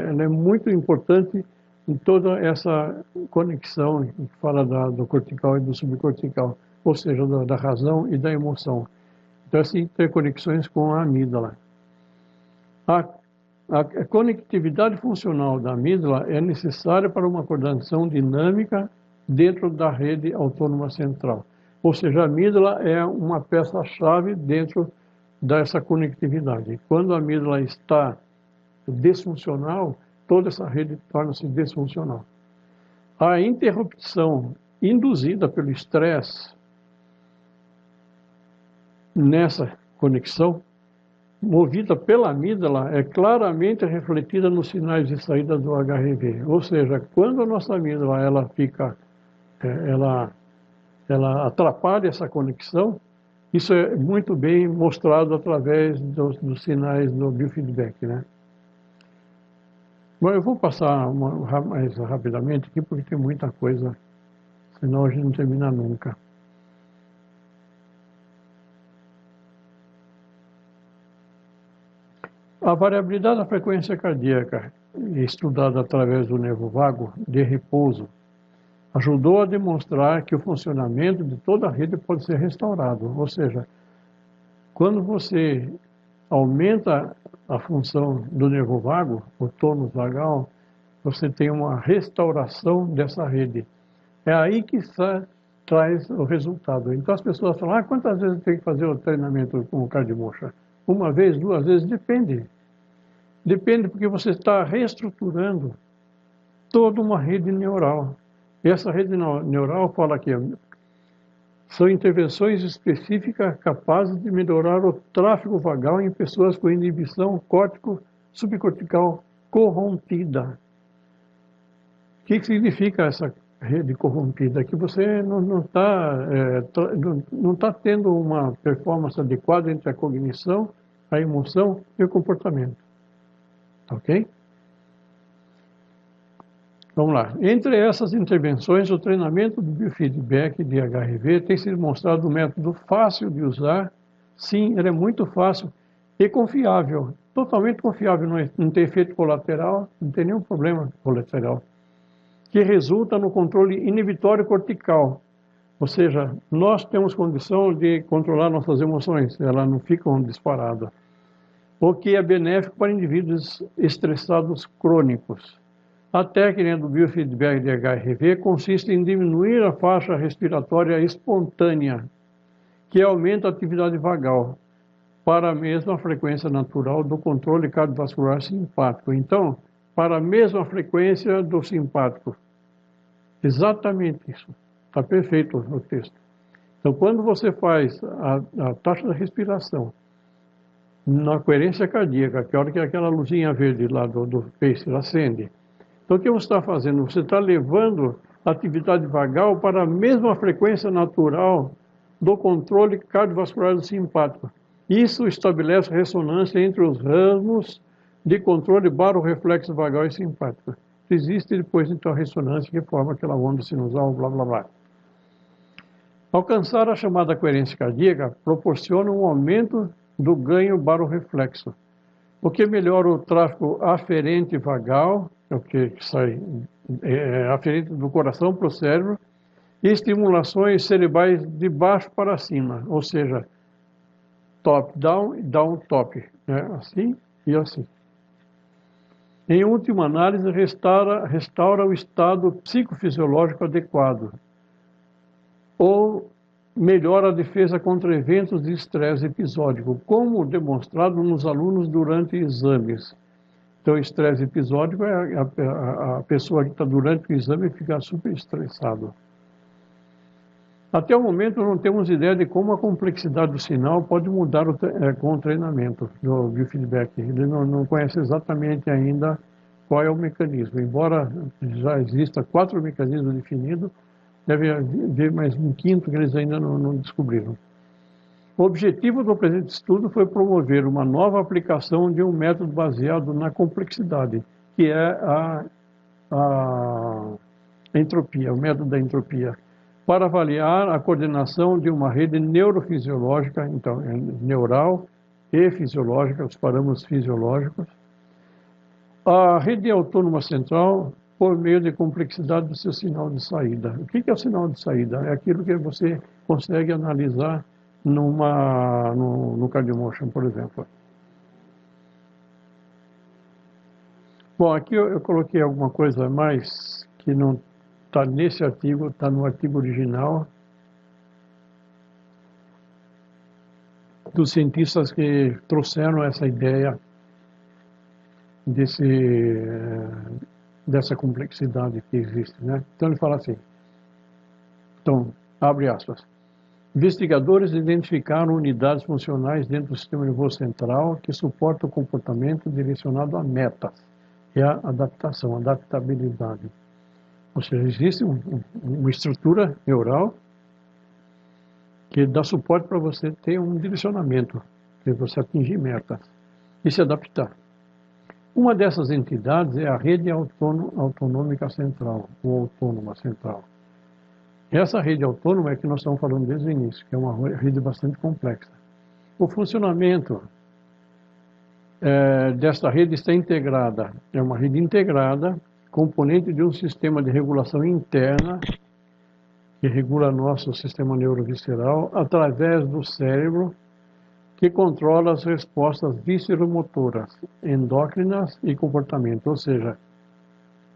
ela é muito importante em toda essa conexão que fala do cortical e do subcortical, ou seja, da razão e da emoção. Então, essas interconexões com a amígdala. A conectividade funcional da amígdala é necessária para uma coordenação dinâmica dentro da rede autônoma central. Ou seja, a amígdala é uma peça-chave dentro dessa conectividade. Quando a amígdala está desfuncional, toda essa rede torna-se desfuncional. A interrupção induzida pelo estresse nessa conexão, movida pela amígdala, é claramente refletida nos sinais de saída do HRV. Ou seja, quando a nossa amígdala ela atrapalha essa conexão, isso é muito bem mostrado através dos sinais do biofeedback, né? Bom, eu vou passar mais rapidamente aqui, porque tem muita coisa, senão a gente não termina nunca. A variabilidade da frequência cardíaca, estudada através do nervo vago de repouso, ajudou a demonstrar que o funcionamento de toda a rede pode ser restaurado. Ou seja, quando você aumenta a função do nervo vago, o tônus vagal, você tem uma restauração dessa rede. É aí que traz o resultado. Então as pessoas falam, quantas vezes tem que fazer o treinamento com o cardiomocha? Uma vez, duas vezes? Depende. Depende porque você está reestruturando toda uma rede neural. E essa rede neural fala aqui, são intervenções específicas capazes de melhorar o tráfego vagal em pessoas com inibição córtico-subcortical corrompida. O que significa essa rede corrompida? Que você não está tendo uma performance adequada entre a cognição, a emoção e o comportamento. Ok? Vamos lá. Entre essas intervenções, o treinamento do biofeedback de HRV tem sido mostrado um método fácil de usar. Sim, ele é muito fácil e confiável. Totalmente confiável, não tem efeito colateral, não tem nenhum problema colateral. Que resulta no controle inibitório cortical, Ou seja, nós temos condição de controlar nossas emoções, elas não ficam disparadas. O que é benéfico para indivíduos estressados crônicos. A técnica do biofeedback de HRV consiste em diminuir a faixa respiratória espontânea, que aumenta a atividade vagal, para a mesma frequência natural do controle cardiovascular simpático. Então, para a mesma frequência do simpático. Exatamente isso. Está perfeito o texto. Então, quando você faz a taxa de respiração na coerência cardíaca, que é a hora que aquela luzinha verde lá do pacer acende, então o que você está fazendo? Você está levando a atividade vagal para a mesma frequência natural do controle cardiovascular do simpático. Isso estabelece ressonância entre os ramos de controle barorreflexo vagal e simpático. Existe depois, então, a ressonância que forma aquela onda sinusal, blá, blá, blá. Alcançar a chamada coerência cardíaca proporciona um aumento do ganho barorreflexo, o que melhora o tráfego aferente vagal, é o que sai aferente do coração para o cérebro, e estimulações cerebrais de baixo para cima, ou seja, top-down e down-top, né? Assim e assim. Em última análise, restaura o estado psicofisiológico adequado, ou melhora a defesa contra eventos de estresse episódico, como demonstrado nos alunos durante exames. Então, estresse episódico é a pessoa que está durante o exame ficar super estressado. Até o momento, não temos ideia de como a complexidade do sinal pode mudar com o treinamento do biofeedback. Ele não conhece exatamente ainda qual é o mecanismo. Embora já exista 4 mecanismos definidos, deve haver mais um quinto que eles ainda não descobriram. O objetivo do presente estudo foi promover uma nova aplicação de um método baseado na complexidade, que é a entropia, o método da entropia, para avaliar a coordenação de uma rede neurofisiológica, então, neural e fisiológica, os parâmetros fisiológicos, a rede autônoma central por meio de complexidade do seu sinal de saída. O que é o sinal de saída? É aquilo que você consegue analisar no CardioMotion, por exemplo. Bom, aqui eu coloquei alguma coisa a mais que não está nesse artigo, está no artigo original dos cientistas que trouxeram essa ideia dessa complexidade que existe, né? Então ele fala assim, então, abre aspas, investigadores identificaram unidades funcionais dentro do sistema nervoso central que suportam o comportamento direcionado a metas, e a adaptação, a adaptabilidade. Ou seja, existe uma estrutura neural que dá suporte para você ter um direcionamento, para você atingir metas e se adaptar. Uma dessas entidades é a rede autonômica central, ou autônoma central. Essa rede autônoma é que nós estamos falando desde o início, que é uma rede bastante complexa. O funcionamento desta rede está integrada, é uma rede integrada, componente de um sistema de regulação interna, que regula nosso sistema neurovisceral, através do cérebro, que controla as respostas visceromotoras, endócrinas e comportamento, ou seja,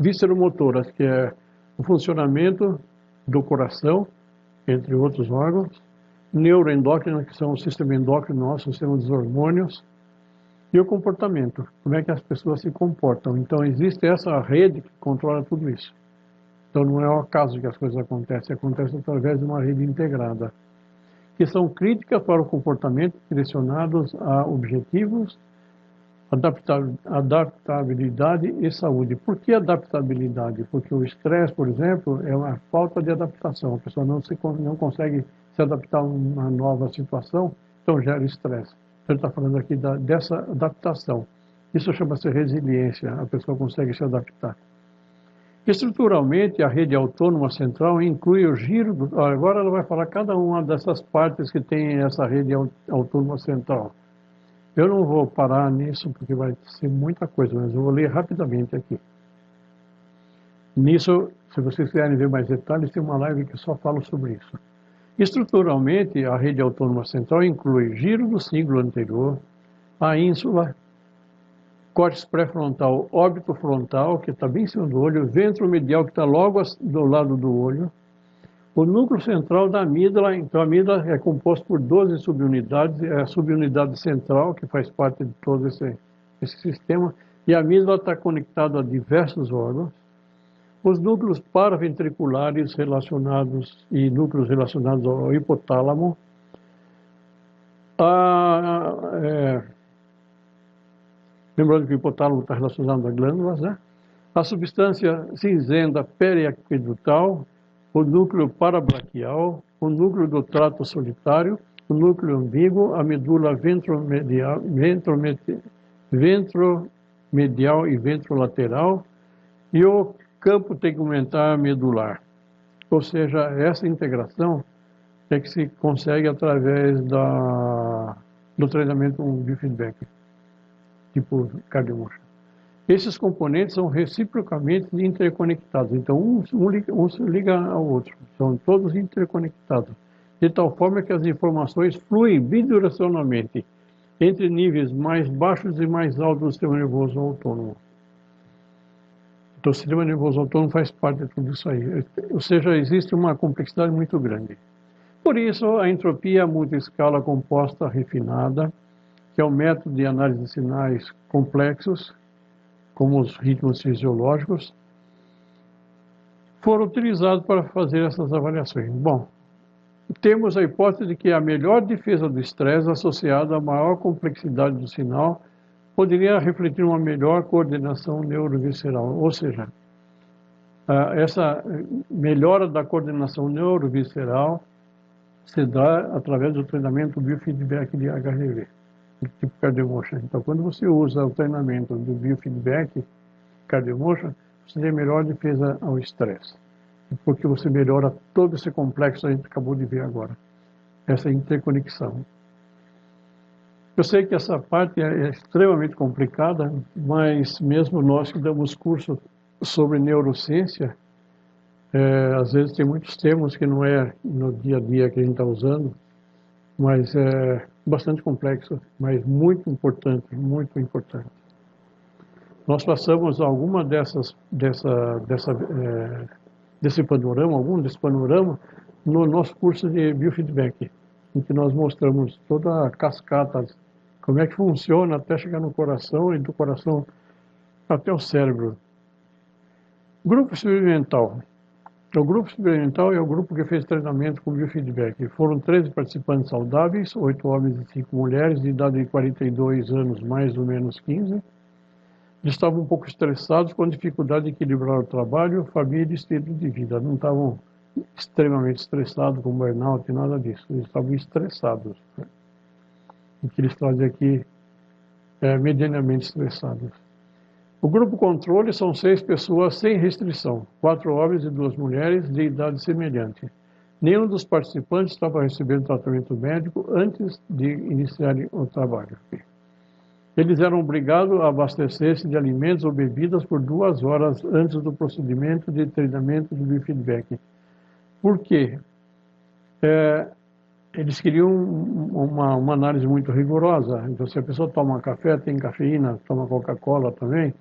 visceromotoras, que é o funcionamento do coração, entre outros órgãos, neuroendócrinas, que são o sistema endócrino nosso, o sistema dos hormônios, e o comportamento, como é que as pessoas se comportam. Então, existe essa rede que controla tudo isso. Então, não é o acaso que as coisas acontecem através de uma rede integrada, que são críticas para o comportamento direcionados a objetivos, adaptabilidade e saúde. Por que adaptabilidade? Porque o estresse, por exemplo, é uma falta de adaptação. A pessoa não consegue se adaptar a uma nova situação, então gera estresse. Ele está falando aqui dessa adaptação. Isso chama-se resiliência, a pessoa consegue se adaptar. Estruturalmente, a rede autônoma central inclui o giro... Agora ela vai falar cada uma dessas partes que tem essa rede autônoma central. Eu não vou parar nisso, porque vai ser muita coisa, mas eu vou ler rapidamente aqui. Nisso, se vocês quiserem ver mais detalhes, tem uma live que só fala sobre isso. Estruturalmente, a rede autônoma central inclui giro do cíngulo anterior, a ínsula, córtex pré-frontal, óbito frontal, que está bem em cima do olho, ventro medial, que está logo do lado do olho, o núcleo central da amígdala. Então, a amígdala é composta por 12 subunidades, é a subunidade central, que faz parte de todo esse sistema, e a amígdala está conectada a diversos órgãos. Os núcleos paraventriculares relacionados e núcleos relacionados ao hipotálamo, lembrando que o hipotálamo está relacionado a glândulas, né? A substância cinzenta periaquedutal, o núcleo parabraquial, o núcleo do trato solitário, o núcleo ambíguo, a medula ventromedial e ventrolateral e o campo tegumentar medular. Ou seja, essa integração é que se consegue através do treinamento com biofeedback, tipo cardiomotion. Esses componentes são reciprocamente interconectados, então um se liga ao outro, são todos interconectados, de tal forma que as informações fluem bidirecionalmente entre níveis mais baixos e mais altos do sistema nervoso autônomo. Então, o sistema nervoso autônomo faz parte de tudo isso aí, ou seja, existe uma complexidade muito grande. Por isso, a entropia multiscala composta refinada, que é um método de análise de sinais complexos, como os ritmos fisiológicos, foram utilizados para fazer essas avaliações. Bom, temos a hipótese de que a melhor defesa do estresse associada à maior complexidade do sinal poderia refletir uma melhor coordenação neurovisceral, ou seja, essa melhora da coordenação neurovisceral se dá através do treinamento biofeedback de HGV. Tipo cardiomotion. Então, quando você usa o treinamento do biofeedback cardiomotion, você tem melhor defesa ao estresse, porque você melhora todo esse complexo que a gente acabou de ver agora, essa interconexão. Eu sei que essa parte é extremamente complicada, mas mesmo nós que damos curso sobre neurociência, às vezes tem muitos termos que não é no dia a dia que a gente está usando, mas é bastante complexo, mas muito importante, muito importante. Nós passamos alguma desse panorama, algum desse panorama, no nosso curso de biofeedback, em que nós mostramos toda a cascata, como é que funciona até chegar no coração e do coração até o cérebro. Grupo experimental. O grupo experimental é o grupo que fez treinamento com biofeedback. Foram 13 participantes saudáveis, 8 homens e 5 mulheres, de idade de 42 anos, mais ou menos 15. Eles estavam um pouco estressados, com dificuldade de equilibrar o trabalho, família e estilo de vida. Não estavam extremamente estressados, com burnout e nada disso. Eles estavam estressados. O que eles trazem aqui é medianamente estressados. O grupo controle são 6 pessoas sem restrição, 4 homens e 2 mulheres de idade semelhante. Nenhum dos participantes estava recebendo tratamento médico antes de iniciarem o trabalho. Eles eram obrigados a abastecer-se de alimentos ou bebidas por 2 horas antes do procedimento de treinamento de biofeedback. Por quê? Eles queriam uma análise muito rigorosa. Então, se a pessoa toma café, tem cafeína, toma Coca-Cola também,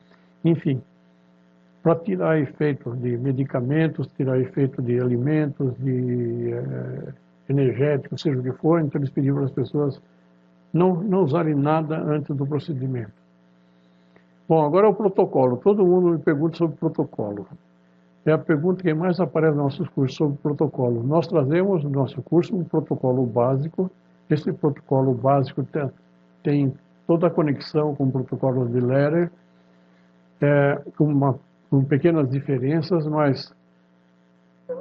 enfim, para tirar efeito de medicamentos, tirar efeito de alimentos, de energéticos, seja o que for, então eles pediram para as pessoas não usarem nada antes do procedimento. Bom, agora é o protocolo. Todo mundo me pergunta sobre o protocolo. É a pergunta que mais aparece nos nossos cursos sobre protocolo. Nós trazemos no nosso curso um protocolo básico. Esse protocolo básico tem toda a conexão com o protocolo de Lehrer, com pequenas diferenças, mas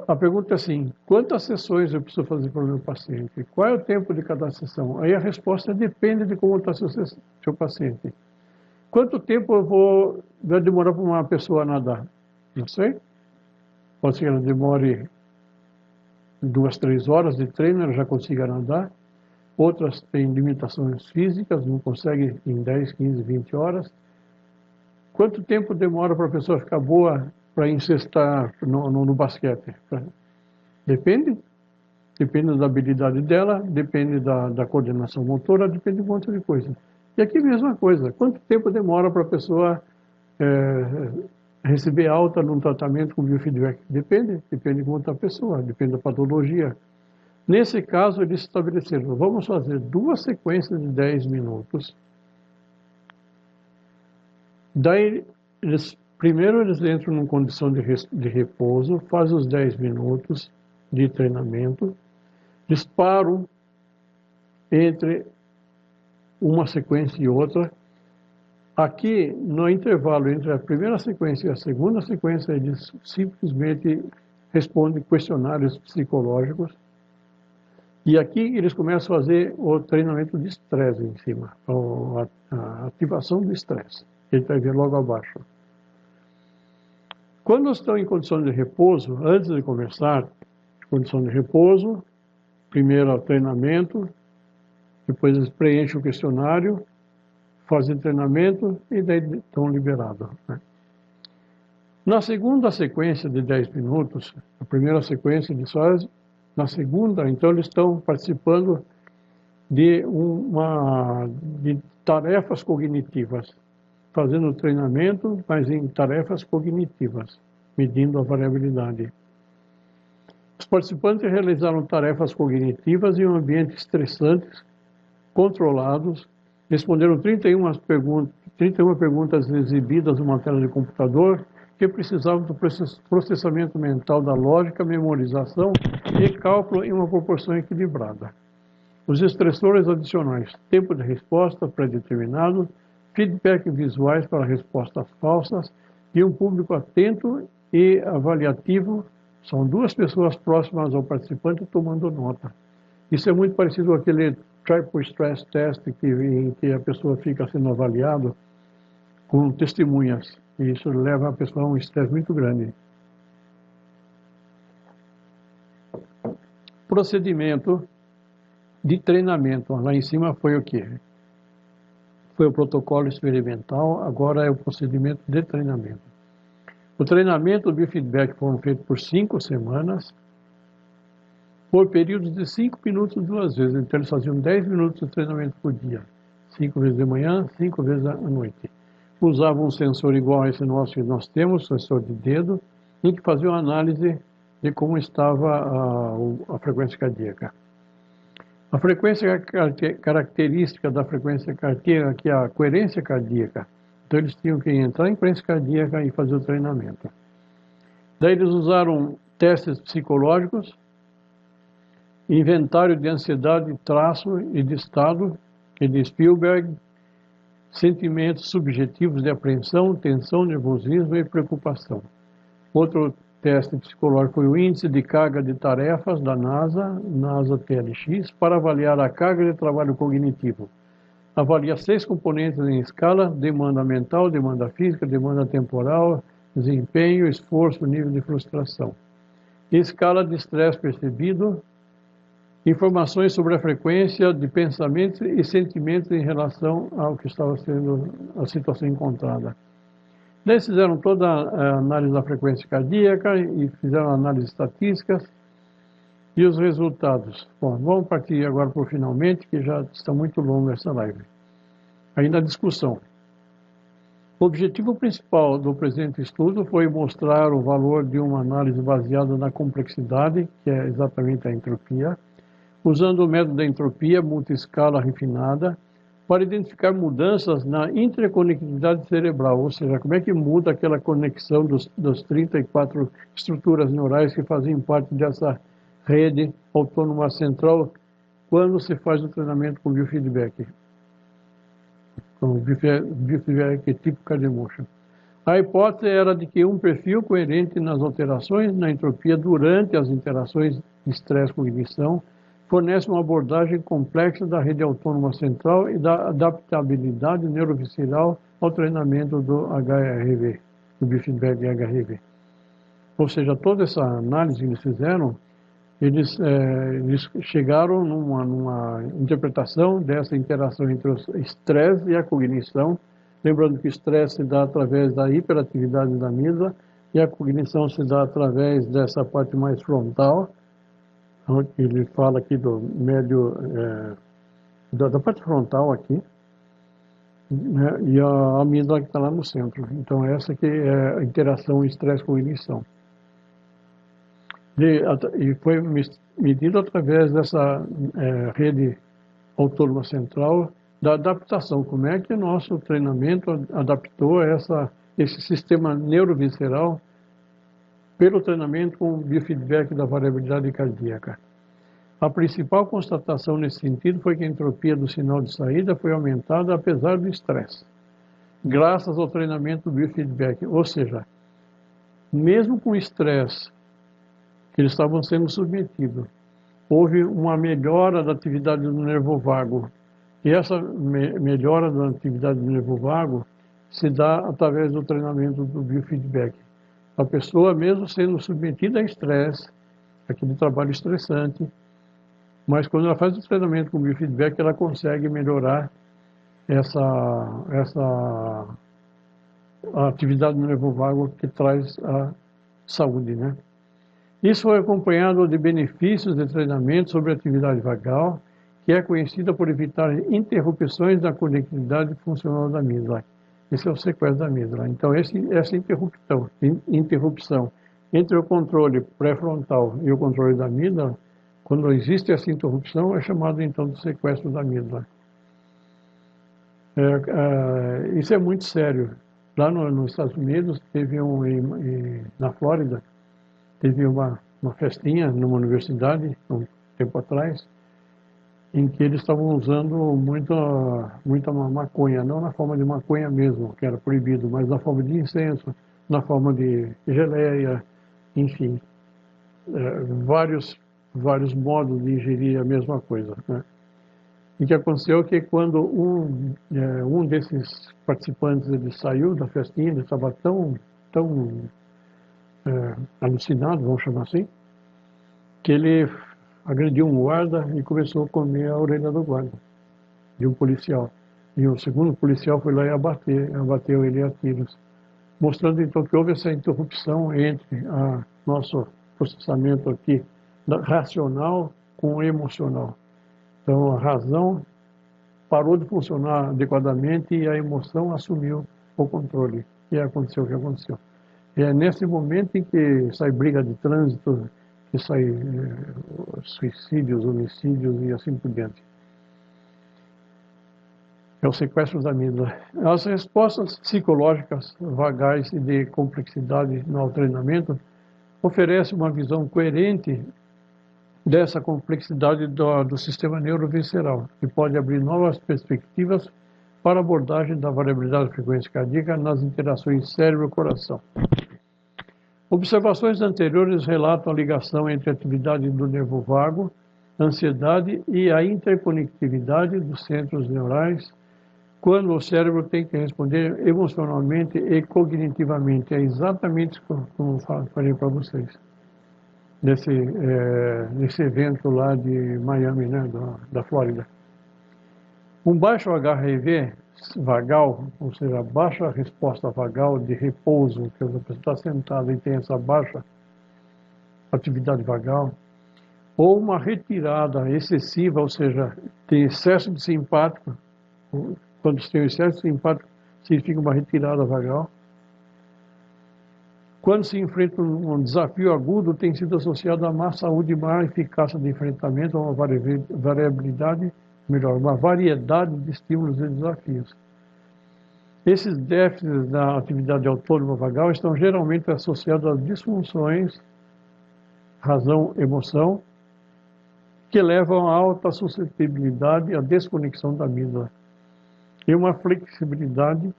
a pergunta é assim: quantas sessões eu preciso fazer para o meu paciente? Qual é o tempo de cada sessão? Aí a resposta depende de como está seu paciente. Quanto tempo vai demorar para uma pessoa nadar? Não sei. Pode ser que ela demore 2, 3 horas de treino, ela já consiga nadar. Outras têm limitações físicas, não conseguem em 10, 15, 20 horas. Quanto tempo demora para a pessoa ficar boa para incestar no basquete? Depende. depende da habilidade dela, depende da coordenação motora, depende de um monte de coisa. E aqui a mesma coisa, quanto tempo demora para a pessoa receber alta num tratamento com biofeedback? Depende de quanto a pessoa, depende da patologia. Nesse caso, eles estabeleceram, vamos fazer 2 sequências de 10 minutos. Daí, primeiro eles entram numa condição de repouso, fazem os 10 minutos de treinamento, eles param entre uma sequência e outra. Aqui, no intervalo entre a primeira sequência e a segunda sequência, eles simplesmente respondem questionários psicológicos. E aqui eles começam a fazer o treinamento de estresse em cima, a ativação do estresse. Ele vai ver logo abaixo. Quando estão em condição de repouso, antes de começar, condição de repouso, primeiro o treinamento, depois eles preenchem o questionário, fazem treinamento e daí estão liberados, né? Na segunda sequência de 10 minutos, a primeira sequência eles fazem, na segunda, então eles estão participando de tarefas cognitivas, fazendo treinamento, mas em tarefas cognitivas, medindo a variabilidade. Os participantes realizaram tarefas cognitivas em um ambiente estressante, controlados, responderam 31 perguntas exibidas numa tela de computador que precisavam do processamento mental da lógica, memorização e cálculo em uma proporção equilibrada. Os estressores adicionais, tempo de resposta predeterminado, feedback visuais para respostas falsas e um público atento e avaliativo, são 2 pessoas próximas ao participante tomando nota. Isso é muito parecido com aquele Triple Stress Test em que a pessoa fica sendo avaliada com testemunhas. E isso leva a pessoa a um estresse muito grande. Procedimento de treinamento. Lá em cima foi o quê? Foi o protocolo experimental, agora é o procedimento de treinamento. O treinamento do biofeedback foram feitos por 5 semanas, por períodos de 5 minutos 2 vezes. Então eles faziam 10 minutos de treinamento por dia. 5 vezes de manhã, 5 vezes à noite. Usavam um sensor igual a esse nosso que nós temos, sensor de dedo, em que faziam análise de como estava a frequência cardíaca. A frequência característica da frequência cardíaca, que é a coerência cardíaca. Então eles tinham que entrar em coerência cardíaca e fazer o treinamento. Daí eles usaram testes psicológicos, inventário de ansiedade, traço e de estado, que é de Spielberg, sentimentos subjetivos de apreensão, tensão, nervosismo e preocupação. Outro teste psicológico foi o índice de carga de tarefas da NASA TLX, para avaliar a carga de trabalho cognitivo. Avalia 6 componentes em escala: demanda mental, demanda física, demanda temporal, desempenho, esforço, nível de frustração. Escala de estresse percebido, informações sobre a frequência de pensamentos e sentimentos em relação ao que estava sendo a situação encontrada. Daí fizeram toda a análise da frequência cardíaca e fizeram análises estatísticas e os resultados. Bom, vamos partir agora para o finalmente, que já está muito longa essa live. Ainda a discussão. O objetivo principal do presente estudo foi mostrar o valor de uma análise baseada na complexidade, que é exatamente a entropia, usando o método da entropia multi-escala refinada, para identificar mudanças na interconectividade cerebral, ou seja, como é que muda aquela conexão das 34 estruturas neurais que fazem parte dessa rede autônoma central quando se faz o treinamento com biofeedback, com biofeedback tipo Cardiomotion. A hipótese era de que um perfil coerente nas alterações na entropia durante as interações de estresse-cognição fornece uma abordagem complexa da rede autônoma central e da adaptabilidade neurovisceral ao treinamento do HRV, do biofeedback de HRV. Ou seja, toda essa análise que eles fizeram, eles chegaram numa interpretação dessa interação entre o estresse e a cognição, lembrando que o estresse se dá através da hiperatividade da amígdala e a cognição se dá através dessa parte mais frontal, Ele fala aqui do médio, da parte frontal aqui, né, e a amígdala que está lá no centro. Então essa que é a interação estresse-cognição. E foi medido através dessa rede autônoma central da adaptação. Como é que o nosso treinamento adaptou esse sistema neurovisceral pelo treinamento com biofeedback da variabilidade cardíaca. A principal constatação nesse sentido foi que a entropia do sinal de saída foi aumentada apesar do estresse, graças ao treinamento do biofeedback. Ou seja, mesmo com o estresse que eles estavam sendo submetidos, houve uma melhora da atividade do nervo vago. E essa melhora da atividade do nervo vago se dá através do treinamento do biofeedback. A pessoa, mesmo sendo submetida a estresse, aquele trabalho estressante, mas quando ela faz o treinamento com biofeedback, ela consegue melhorar a atividade do nervo vago que traz a saúde, né? Isso foi acompanhado de benefícios de treinamento sobre a atividade vagal, que é conhecida por evitar interrupções da conectividade funcional da amígdala. Esse é o sequestro da amígdala. Então, essa interrupção entre o controle pré-frontal e o controle da amígdala, quando existe essa interrupção, é chamado então de sequestro da amígdala. Isso é muito sério. Lá nos Estados Unidos, na Flórida, teve uma festinha numa universidade, um tempo atrás, em que eles estavam usando muita maconha, não na forma de maconha mesmo, que era proibido, mas na forma de incenso, na forma de geleia, enfim, vários modos de ingerir a mesma coisa, né? E o que aconteceu é que quando um desses participantes ele saiu da festinha, ele estava tão alucinado, vamos chamar assim, que ele agrediu um guarda e começou a comer a orelha do guarda, de um policial. E o segundo policial foi lá e abateu ele a tiros, mostrando então que houve essa interrupção entre nosso processamento aqui racional com o emocional. Então a razão parou de funcionar adequadamente e a emoção assumiu o controle. E aconteceu o que aconteceu. E é nesse momento em que sai briga de trânsito, que sai suicídios, homicídios e assim por diante. É o sequestro da amígdala. As respostas psicológicas vagais e de complexidade no treinamento oferecem uma visão coerente dessa complexidade do sistema neurovisceral, que pode abrir novas perspectivas para a abordagem da variabilidade da frequência cardíaca nas interações cérebro-coração. Observações anteriores relatam a ligação entre a atividade do nervo vago, a ansiedade e a interconectividade dos centros neurais, quando o cérebro tem que responder emocionalmente e cognitivamente. É exatamente como falei para vocês, nesse evento lá de Miami, né, da Flórida. Um baixo HRV vagal, ou seja, baixa resposta vagal de repouso, que a pessoa está sentada e tem essa baixa atividade vagal, ou uma retirada excessiva, ou seja, tem excesso de simpático. Quando se tem excesso de simpático, significa uma retirada vagal. Quando se enfrenta um desafio agudo, tem sido associado a má saúde e maior eficácia de enfrentamento, a uma variabilidade, melhor, uma variedade de estímulos e desafios. Esses déficits da atividade autônoma vagal estão geralmente associados a disfunções, razão-emoção, que levam a alta suscetibilidade à desconexão da amígdala e uma flexibilidade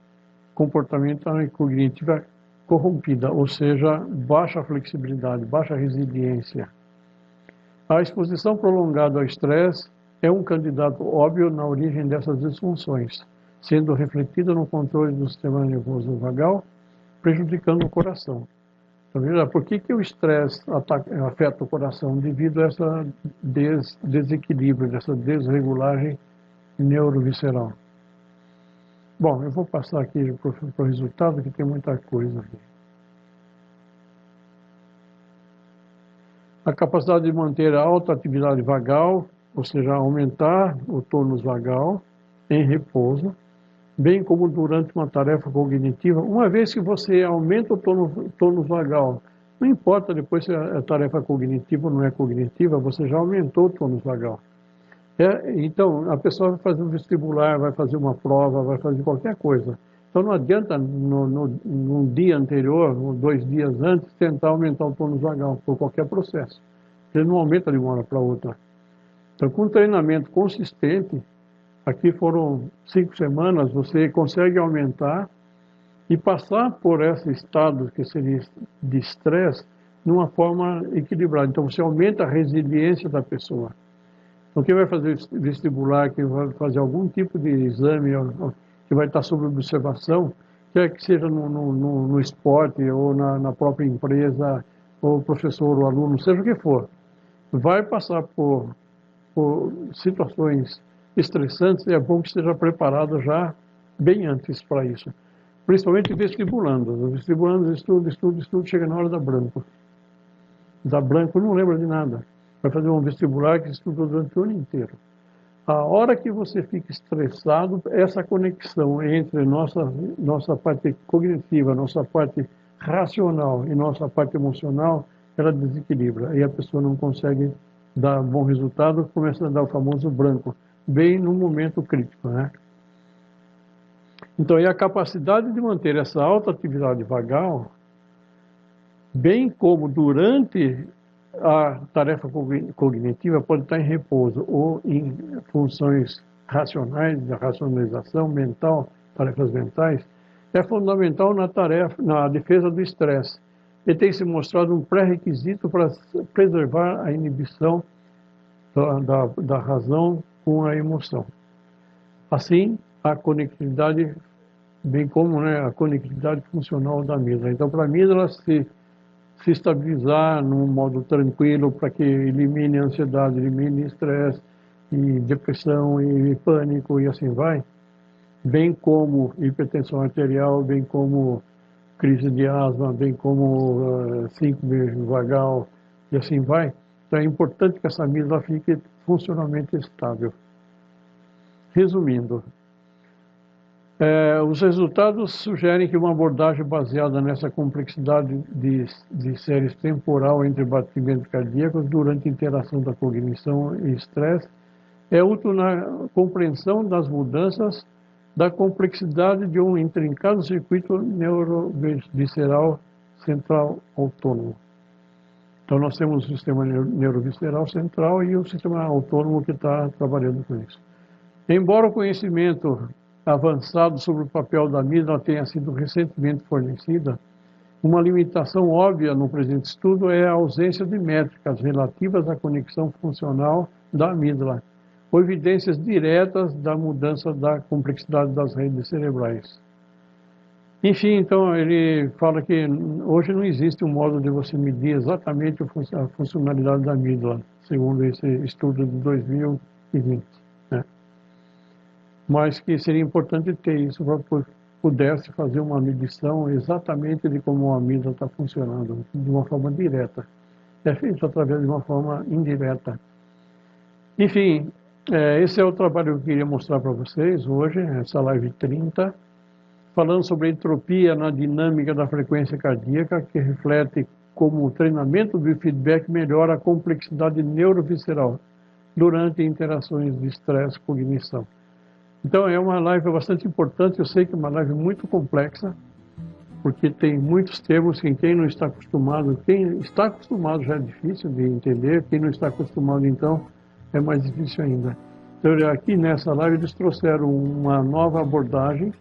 comportamental e cognitiva corrompida, ou seja, baixa flexibilidade, baixa resiliência. A exposição prolongada ao estresse é um candidato óbvio na origem dessas disfunções, sendo refletida no controle do sistema nervoso vagal, prejudicando o coração. Então, veja, por que o estresse afeta o coração? Devido a esse desequilíbrio, dessa desregulagem neurovisceral. Bom, eu vou passar aqui para o resultado, que tem muita coisa aqui. a capacidade de manter a alta atividade vagal, ou seja, aumentar o tônus vagal em repouso, bem como durante uma tarefa cognitiva. Uma vez que você aumenta o tônus vagal, não importa depois se a tarefa é cognitiva ou não é cognitiva, você já aumentou o tônus vagal. Então, a pessoa vai fazer um vestibular, vai fazer uma prova, vai fazer qualquer coisa. Então, não adianta no dia anterior, ou 2 dias antes, tentar aumentar o tônus vagal por qualquer processo. Ele não aumenta de uma hora para outra. Então, com um treinamento consistente, aqui foram 5 semanas, você consegue aumentar e passar por esse estado que seria de estresse numa forma equilibrada. Então, você aumenta a resiliência da pessoa. Então, quem vai fazer vestibular, quem vai fazer algum tipo de exame, que vai estar sob observação, quer que seja no esporte ou na própria empresa, ou professor ou aluno, seja o que for, vai passar por situações estressantes e é bom que esteja preparado já bem antes para isso. Principalmente vestibulando. Os vestibulandos estudam, chega na hora da branco. Da branco não lembra de nada. Vai fazer um vestibular que estudou durante o ano inteiro. A hora que você fica estressado, essa conexão entre nossa parte cognitiva, nossa parte racional e nossa parte emocional, ela desequilibra. E a pessoa não consegue dar bom resultado, começa a dar o famoso branco, bem no momento crítico, né? Então, e a capacidade de manter essa alta atividade vagal, bem como durante a tarefa cognitiva, pode estar em repouso ou em funções racionais, da racionalização mental, tarefas mentais, é fundamental na defesa do estresse. E tem se mostrado um pré-requisito para preservar a inibição da razão com a emoção. Assim, a conectividade, bem como, né, a conectividade funcional da amígdala. Então, para a amígdala se estabilizar num modo tranquilo, para que elimine a ansiedade, elimine estresse, e depressão, e pânico, e assim vai, bem como hipertensão arterial, bem como crise de asma, bem como síncope vagal, e assim vai. Então é importante que essa amígdala fique funcionalmente estável. Resumindo, os resultados sugerem que uma abordagem baseada nessa complexidade de séries temporal entre batimentos cardíacos durante a interação da cognição e estresse é útil na compreensão das mudanças da complexidade de um intrincado circuito neurovisceral central autônomo. Então nós temos o sistema neurovisceral central e o sistema autônomo que está trabalhando com isso. Embora o conhecimento avançado sobre o papel da amígdala tenha sido recentemente fornecida, uma limitação óbvia no presente estudo é a ausência de métricas relativas à conexão funcional da amígdala, ou evidências diretas da mudança da complexidade das redes cerebrais. Enfim, então, ele fala que hoje não existe um modo de você medir exatamente a funcionalidade da amígdala, segundo esse estudo de 2020. Né? Mas que seria importante ter isso para pudesse fazer uma medição exatamente de como a amígdala está funcionando, de uma forma direta. É feito através de uma forma indireta. Enfim, esse é o trabalho que eu queria mostrar para vocês hoje, essa live 30, falando sobre a entropia na dinâmica da frequência cardíaca, que reflete como o treinamento do feedback melhora a complexidade neurovisceral durante interações de estresse e cognição. Então é uma live bastante importante, eu sei que é uma live muito complexa, porque tem muitos termos que quem não está acostumado já é difícil de entender, quem não está acostumado então é mais difícil ainda. Então aqui nessa live eles trouxeram uma nova abordagem,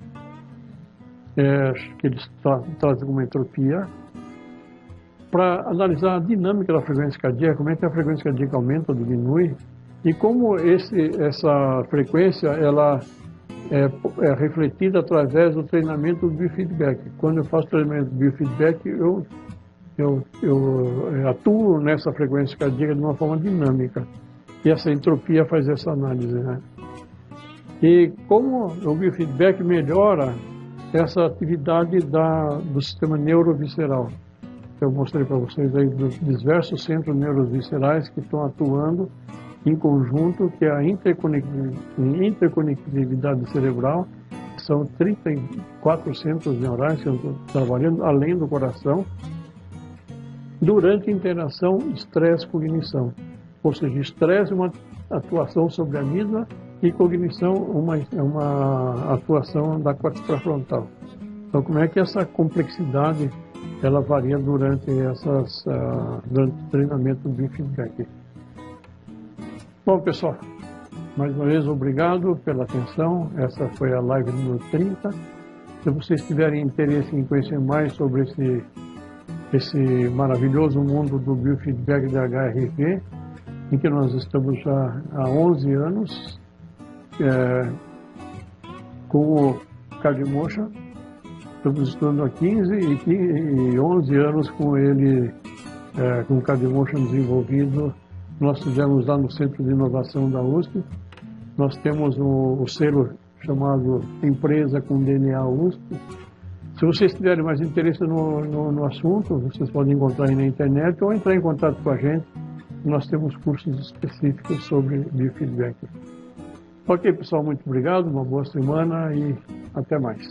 que eles trazem uma entropia, para analisar a dinâmica da frequência cardíaca, como é que a frequência cardíaca aumenta ou diminui, e como essa frequência ela é refletida através do treinamento do biofeedback. Quando eu faço treinamento do biofeedback, eu atuo nessa frequência cardíaca de uma forma dinâmica. E essa entropia faz essa análise, né? E como o biofeedback melhora essa atividade do sistema neurovisceral. Eu mostrei para vocês aí dos diversos centros neuroviscerais que estão atuando em conjunto, que é a interconectividade cerebral. São 34 centros neurais que estão trabalhando além do coração, durante a interação estresse-cognição. Ou seja, estresse é uma atuação sobre a amígdala e cognição uma atuação da córtex pré-frontal. Então, como é que essa complexidade ela varia durante durante o treinamento do biofeedback? Bom, pessoal, mais uma vez obrigado pela atenção. Essa foi a live número 30. Se vocês tiverem interesse em conhecer mais sobre esse maravilhoso mundo do biofeedback da HRV, em que nós estamos já há 11 anos com o CardioMotion. Estamos estudando há 15 e 11 anos com ele, com o CardioMotion desenvolvido. Nós fizemos lá no Centro de Inovação da USP. Nós temos o selo chamado Empresa com DNA USP. Se vocês tiverem mais interesse no assunto, vocês podem encontrar aí na internet ou entrar em contato com a gente. Nós temos cursos específicos sobre biofeedback. Ok, pessoal, muito obrigado, uma boa semana e até mais.